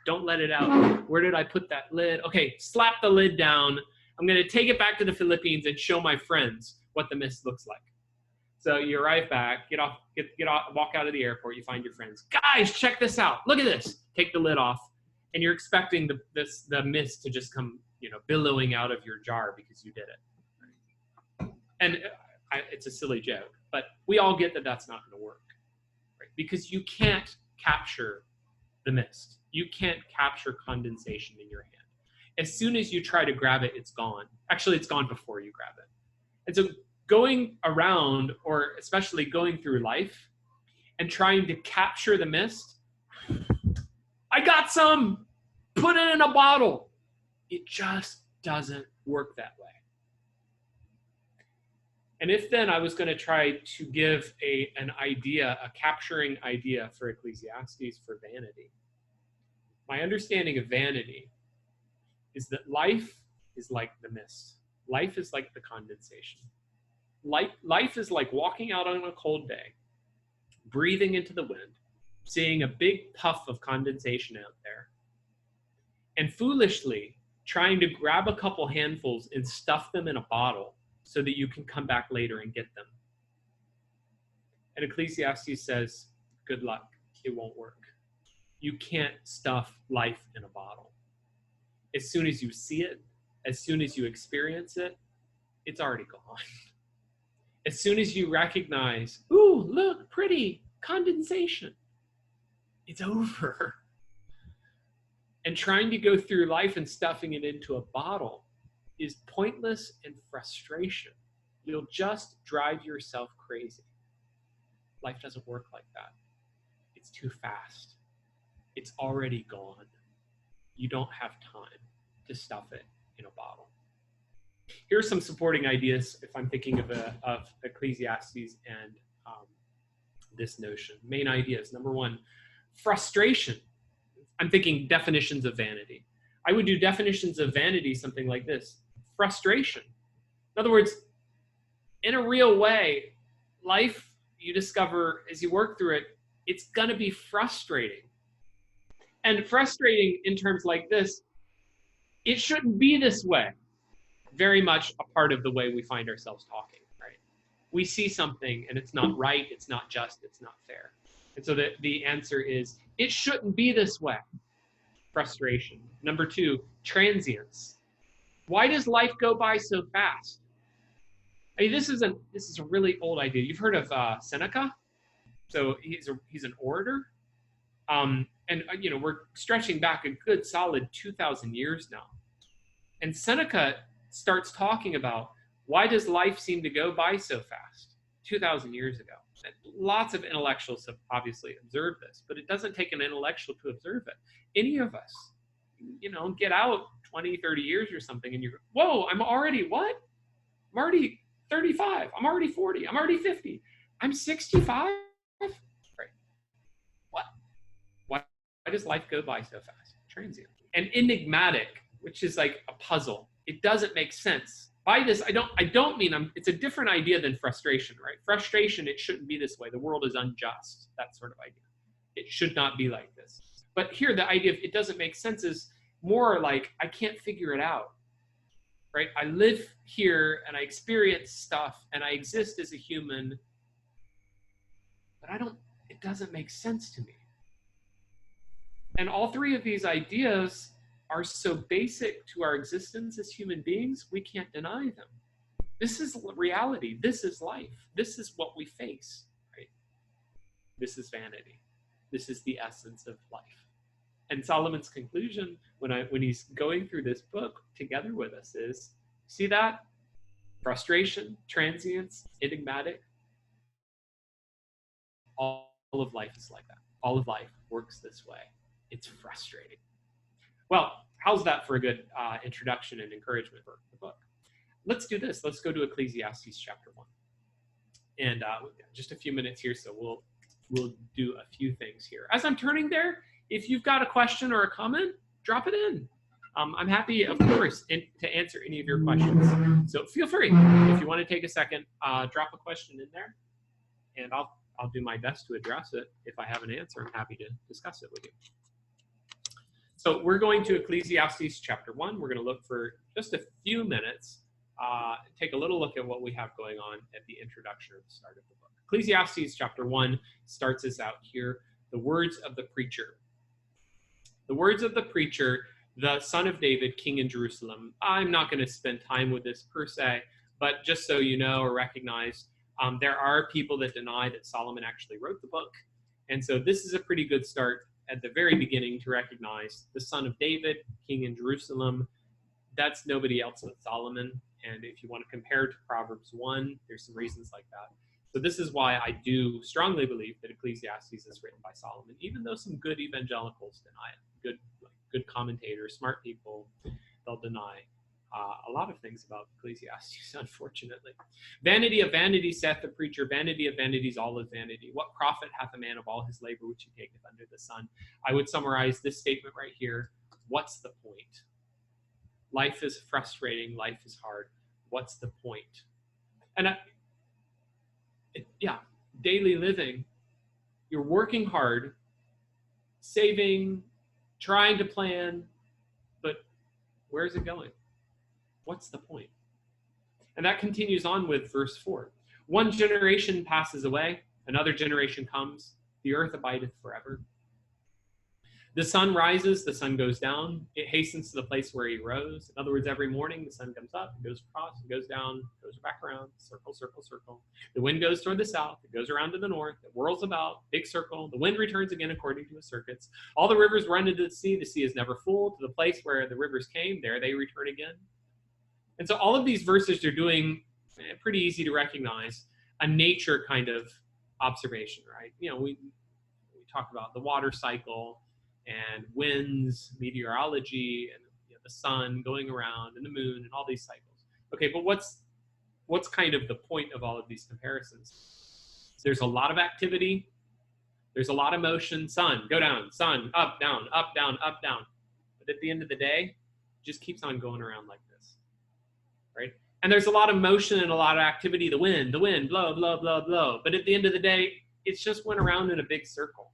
don't let it out. Where did I put that lid? Okay, slap the lid down. I'm going to take it back to the Philippines and show my friends what the mist looks like. So you arrive back, get off, walk out of the airport. You find your friends. Guys, check this out. Look at this. Take the lid off, and you're expecting the mist to just come, billowing out of your jar because you did it. And it's a silly joke, but we all get that that's not going to work, right? Because you can't capture the mist. You can't capture condensation in your hand. As soon as you try to grab it, it's gone. Actually, it's gone before you grab it. And so going around, or especially going through life and trying to capture the mist, I got some, put it in a bottle. It just doesn't work that way. And if then I was going to try to give an idea, a capturing idea for Ecclesiastes for vanity, my understanding of vanity is that life is like the mist. Life is like the condensation. Life is like walking out on a cold day, breathing into the wind, seeing a big puff of condensation out there, and foolishly trying to grab a couple handfuls and stuff them in a bottle so that you can come back later and get them. And Ecclesiastes says, good luck, it won't work. You can't stuff life in a bottle. As soon as you see it, as soon as you experience it, it's already gone. As soon as you recognize, ooh, look, pretty, condensation, it's over. And trying to go through life and stuffing it into a bottle is pointless and frustration. You'll just drive yourself crazy. Life doesn't work like that. It's too fast. It's already gone. You don't have time to stuff it in a bottle. Here are some supporting ideas if I'm thinking of Ecclesiastes and this notion. Main ideas. Number one, frustration. I'm thinking definitions of vanity. I would do definitions of vanity something like this. Frustration. In other words, in a real way, life, you discover as you work through it, it's going to be frustrating. And frustrating in terms like this, it shouldn't be this way. Very much a part of the way we find ourselves talking, right? We see something and it's not right, it's not just, it's not fair. And so the answer is, it shouldn't be this way. Frustration. Number two, transience. Why does life go by so fast? I mean, this is a really old idea. You've heard of Seneca? So he's an orator. And we're stretching back a good solid 2,000 years now. And Seneca starts talking about, why does life seem to go by so fast? 2,000 years ago. And lots of intellectuals have obviously observed this, but it doesn't take an intellectual to observe it. Any of us, get out 20, 30 years or something, and you're, whoa, I'm already what? I'm already 35. I'm already 40. I'm already 50. I'm 65? Right. What? Why does life go by so fast? Transient. And enigmatic, which is like a puzzle. It doesn't make sense. By this, I don't mean it's a different idea than frustration, right? Frustration, it shouldn't be this way. The world is unjust, that sort of idea. It should not be like this. But here, the idea of it doesn't make sense is more like, I can't figure it out, right? I live here and I experience stuff and I exist as a human, but it doesn't make sense to me. And all three of these ideas are so basic to our existence as human beings, we can't deny them. This is reality. This is life. This is what we face, right? This is vanity. This is the essence of life. And Solomon's conclusion, when he's going through this book together with us, is, see that? Frustration, transience, enigmatic. All of life is like that. All of life works this way. It's frustrating. Well, how's that for a good introduction and encouragement for the book? Let's do this. Let's go to Ecclesiastes chapter 1. And just a few minutes here, so we'll do a few things here. As I'm turning there, if you've got a question or a comment, drop it in. I'm happy, of course, to answer any of your questions. So feel free. If you want to take a second, drop a question in there. and I'll do my best to address it. If I have an answer, I'm happy to discuss it with you. So we're going to Ecclesiastes chapter 1. We're going to look for just a few minutes, take a little look at what we have going on at the introduction or the start of the book. Ecclesiastes chapter 1 starts us out here. The words of the preacher. The words of the preacher, the son of David, king in Jerusalem. I'm not going to spend time with this per se, but just so you know or recognize, there are people that deny that Solomon actually wrote the book. And so this is a pretty good start at the very beginning to recognize the son of David, king in Jerusalem. That's nobody else but Solomon. And if you want to compare to Proverbs 1, there's some reasons like that. So this is why I do strongly believe that Ecclesiastes is written by Solomon, even though some good evangelicals deny it. Good commentators, smart people, they'll deny a lot of things about Ecclesiastes, unfortunately. Vanity of vanity, saith the preacher, vanity of vanities, all is vanity. What profit hath a man of all his labor which he taketh under the sun? I would summarize this statement right here. What's the point? Life is frustrating. Life is hard. What's the point? And daily living. You're working hard, saving, trying to plan, but where's it going? What's the point? And that continues on with verse 4. One generation passes away, another generation comes, the earth abideth forever. The sun rises, the sun goes down, it hastens to the place where he rose. In other words, every morning the sun comes up, it goes across, it goes down, goes back around, circle, circle, circle. The wind goes toward the south, it goes around to the north, it whirls about, big circle. The wind returns again according to his circuits. All the rivers run into the sea is never full. To the place where the rivers came, there they return again. And so all of these verses are doing, pretty easy to recognize, a nature kind of observation, right? You know, we talk about the water cycle, and winds, meteorology, and the sun going around, and the moon, and all these cycles. Okay, but what's kind of the point of all of these comparisons? There's a lot of activity. There's a lot of motion. Sun, go down. Sun, up, down, up, down, up, down. But at the end of the day, it just keeps on going around like this, right? And there's a lot of motion and a lot of activity. The wind, blow, blow, blow, blow. But at the end of the day, it's just went around in a big circle.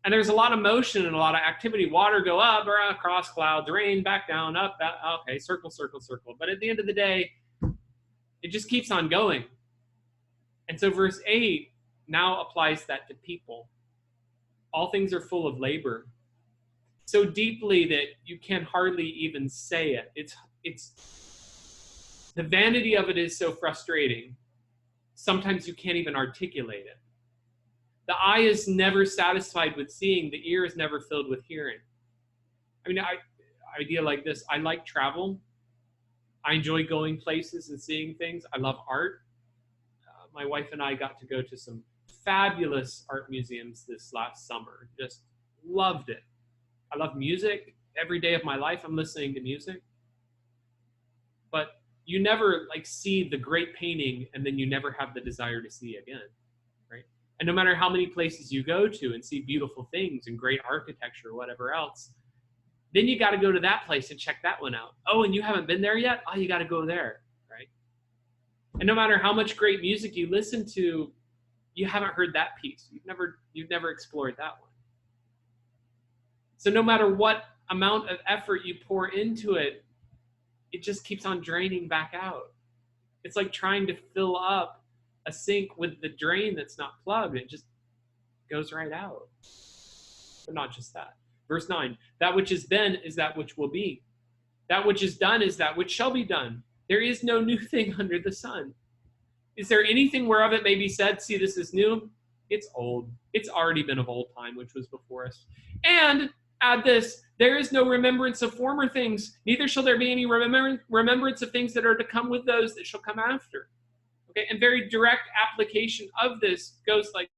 And there's a lot of motion and a lot of activity. Water go up, or across clouds, rain, back down, up, back, okay, circle, circle, circle. But at the end of the day, it just keeps on going. And so verse 8 now applies that to people. All things are full of labor, so deeply that you can hardly even say it. It's the vanity of it is so frustrating. Sometimes you can't even articulate it. The eye is never satisfied with seeing. The ear is never filled with hearing. I mean, idea like this. I like travel. I enjoy going places and seeing things. I love art. My wife and I got to go to some fabulous art museums this last summer. Just loved it. I love music. Every day of my life, I'm listening to music. But you never see the great painting and then you never have the desire to see again. And no matter how many places you go to and see beautiful things and great architecture or whatever else, then you got to go to that place and check that one out. Oh, and you haven't been there yet? Oh, you got to go there, right? And no matter how much great music you listen to, you haven't heard that piece. You've never explored that one. So no matter what amount of effort you pour into it, it just keeps on draining back out. It's like trying to fill up a sink with the drain that's not plugged. It just goes right out. But not just that. Verse 9, that which has been is that which will be. That which is done is that which shall be done. There is no new thing under the sun. Is there anything whereof it may be said, see, this is new? It's old. It's already been of old time, which was before us. And add this, there is no remembrance of former things, neither shall there be any remembrance of things that are to come with those that shall come after. Okay, and very direct application of this goes like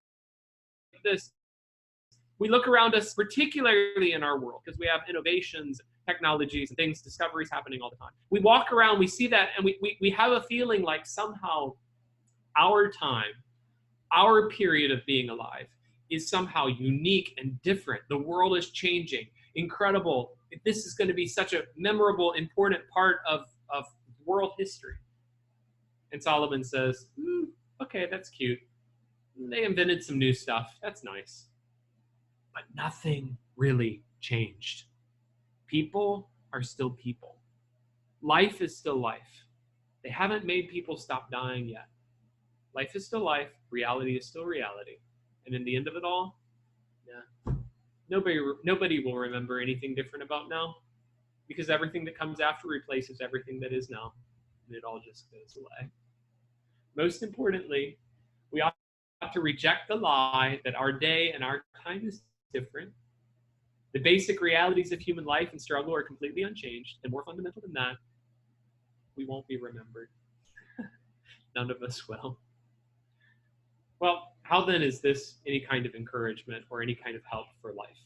this. We look around us, particularly in our world, because we have innovations, technologies, and things, discoveries happening all the time. We walk around, we see that, and we have a feeling like somehow our time, our period of being alive is somehow unique and different. The world is changing, incredible. This is going to be such a memorable, important part of world history. And Solomon says, okay, that's cute. They invented some new stuff. That's nice. But nothing really changed. People are still people. Life is still life. They haven't made people stop dying yet. Life is still life. Reality is still reality. And in the end of it all, yeah, nobody will remember anything different about now, because everything that comes after replaces everything that is now, and it all just goes away. Most importantly, we ought to reject the lie that our day and our time is different. The basic realities of human life and struggle are completely unchanged, and more fundamental than that, we won't be remembered. None of us will. Well, how then is this any kind of encouragement or any kind of help for life?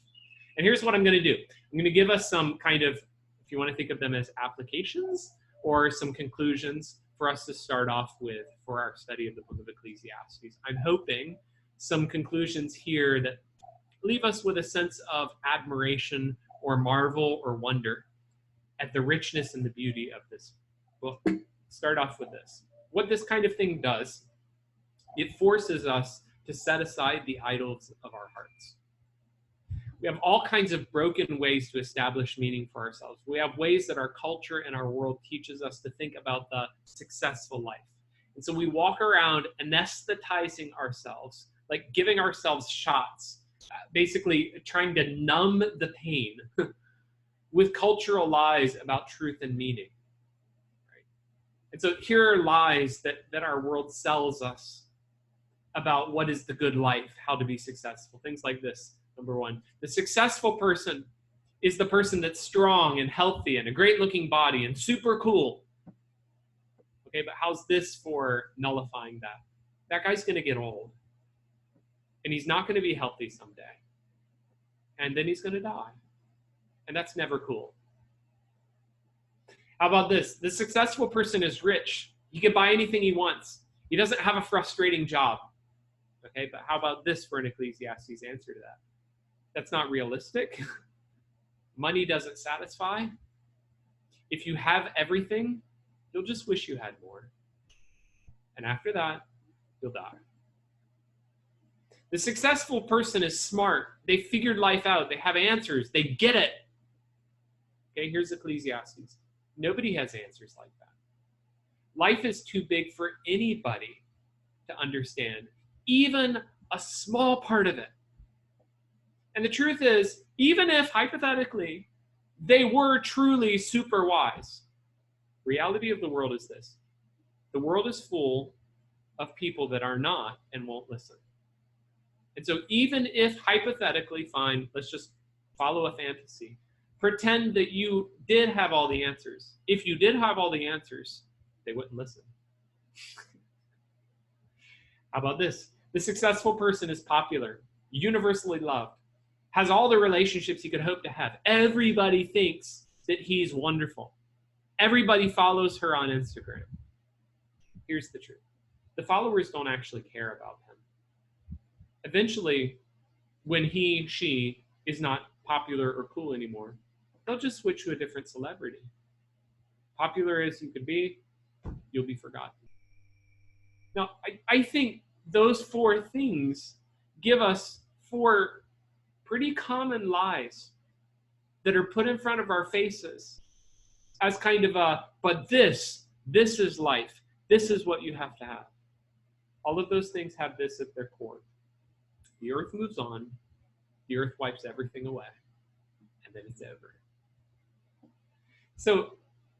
And here's what I'm going to do. I'm going to give us some kind of, if you want to think of them as applications or some conclusions for us to start off with for our study of the book of Ecclesiastes. I'm hoping some conclusions here that leave us with a sense of admiration or marvel or wonder at the richness and the beauty of this book. Start off with this. What this kind of thing does, it forces us to set aside the idols of our hearts. We have all kinds of broken ways to establish meaning for ourselves. We have ways that our culture and our world teaches us to think about the successful life. And so we walk around anesthetizing ourselves, like giving ourselves shots, basically trying to numb the pain with cultural lies about truth and meaning. Right? And so here are lies that our world sells us about what is the good life, how to be successful, things like this. Number one, the successful person is the person that's strong and healthy and a great looking body and super cool. Okay, but how's this for nullifying that? That guy's going to get old. And he's not going to be healthy someday. And then he's going to die. And that's never cool. How about this? The successful person is rich. He can buy anything he wants. He doesn't have a frustrating job. Okay, but how about this for an Ecclesiastes answer to that? That's not realistic. Money doesn't satisfy. If you have everything, you'll just wish you had more. And after that, you'll die. The successful person is smart. They figured life out. They have answers. They get it. Okay, here's Ecclesiastes. Nobody has answers like that. Life is too big for anybody to understand, even a small part of it. And the truth is, even if, hypothetically, they were truly super wise, reality of the world is this. The world is full of people that are not and won't listen. And so even if, hypothetically, fine, let's just follow a fantasy, pretend that you did have all the answers. If you did have all the answers, they wouldn't listen. How about this? The successful person is popular, universally loved, has all the relationships he could hope to have. Everybody thinks that he's wonderful. Everybody follows her on Instagram. Here's the truth. The followers don't actually care about him. Eventually, when he, she is not popular or cool anymore, they'll just switch to a different celebrity. Popular as you could be, you'll be forgotten. Now, I think those four things give us four pretty common lies that are put in front of our faces as kind of a, but this is life. This is what you have to have. All of those things have this at their core. The earth moves on. The earth wipes everything away. And then it's over. So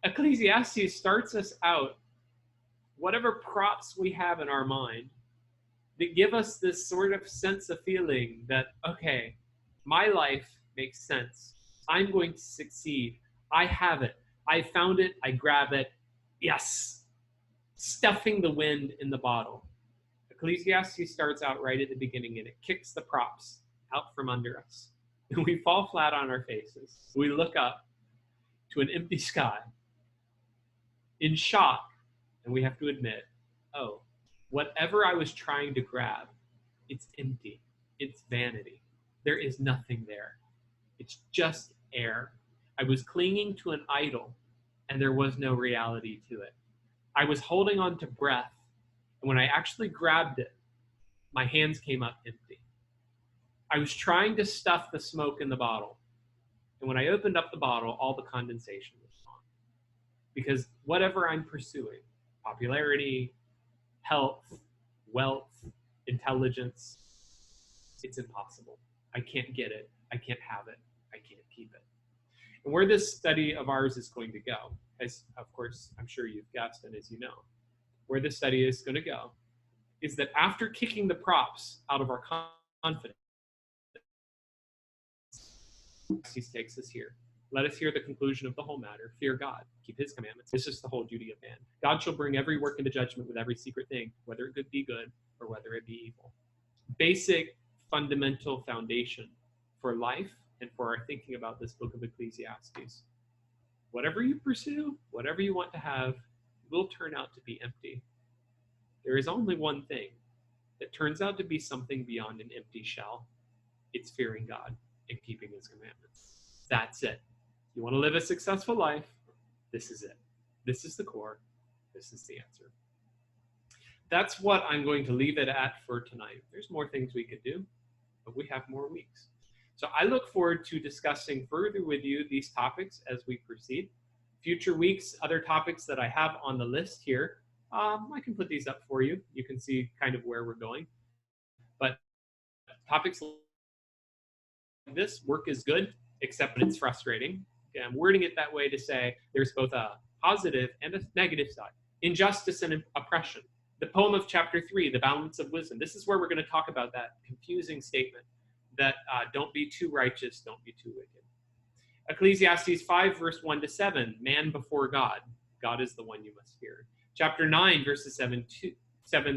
Ecclesiastes starts us out, whatever props we have in our mind, that give us this sort of sense of feeling that, okay, my life makes sense. I'm going to succeed. I have it. I found it. I grab it. Yes. Stuffing the wind in the bottle. Ecclesiastes starts out right at the beginning, and it kicks the props out from under us. And we fall flat on our faces. We look up to an empty sky in shock, and we have to admit, oh, whatever I was trying to grab, it's empty. It's vanity. There is nothing there. It's just air. I was clinging to an idol, and there was no reality to it. I was holding on to breath, and when I actually grabbed it, my hands came up empty. I was trying to stuff the smoke in the bottle. And when I opened up the bottle, all the condensation was gone. Because whatever I'm pursuing, popularity, health, wealth, intelligence, it's impossible. I can't get it. I can't have it. I can't keep it. And where this study of ours is going to go, as of course I'm sure you've guessed and as you know, where this study is going to go is that after kicking the props out of our confidence, he takes us here. Let us hear the conclusion of the whole matter. Fear God, keep his commandments. This is the whole duty of man. God shall bring every work into judgment with every secret thing, whether it be good or whether it be evil. Basic, fundamental foundation for life and for our thinking about this book of Ecclesiastes. Whatever you pursue, whatever you want to have, will turn out to be empty. There is only one thing that turns out to be something beyond an empty shell. It's fearing God and keeping his commandments. That's it. You want to live a successful life? This is it. This is the core. This is the answer. That's what I'm going to leave it at for tonight. There's more things we could do, but we have more weeks. So I look forward to discussing further with you these topics as we proceed. Future weeks, other topics that I have on the list here, I can put these up for you. You can see kind of where we're going. But topics like this, work is good, except when it's frustrating. Okay, I'm wording it that way to say there's both a positive and a negative side. Injustice and oppression. The poem of chapter 3, the balance of wisdom. This is where we're going to talk about that confusing statement that don't be too righteous, don't be too wicked. Ecclesiastes 5, verse 1 to 7, man before God. God is the one you must fear. Chapter 9, verses 7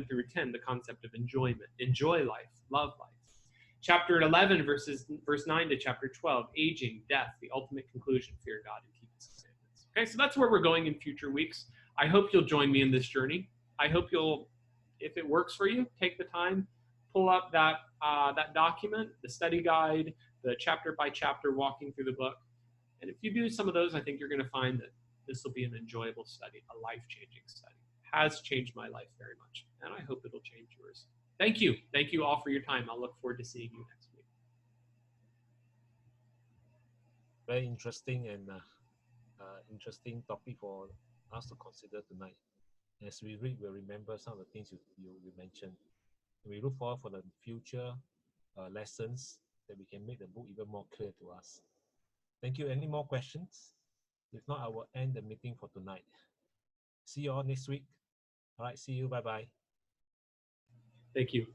through 10, the concept of enjoyment. Enjoy life, love life. Chapter 11, verse 9 to chapter 12, aging, death, the ultimate conclusion, fear God and keep his commandments. Okay, so that's where we're going in future weeks. I hope you'll join me in this journey. I hope you'll, if it works for you, take the time, pull up that document, the study guide, the chapter by chapter walking through the book. And if you do some of those, I think you're going to find that this will be an enjoyable study, a life-changing study. Has changed my life very much, and I hope it'll change yours. Thank you. Thank you all for your time. I'll look forward to seeing you next week. Very interesting and interesting topic for us to consider tonight. As we read, we'll remember some of the things you mentioned. We look forward for the future lessons that we can make the book even more clear to us. Thank you. Any more questions? If not, I will end the meeting for tonight. See you all next week. All right. See you. Bye-bye. Thank you.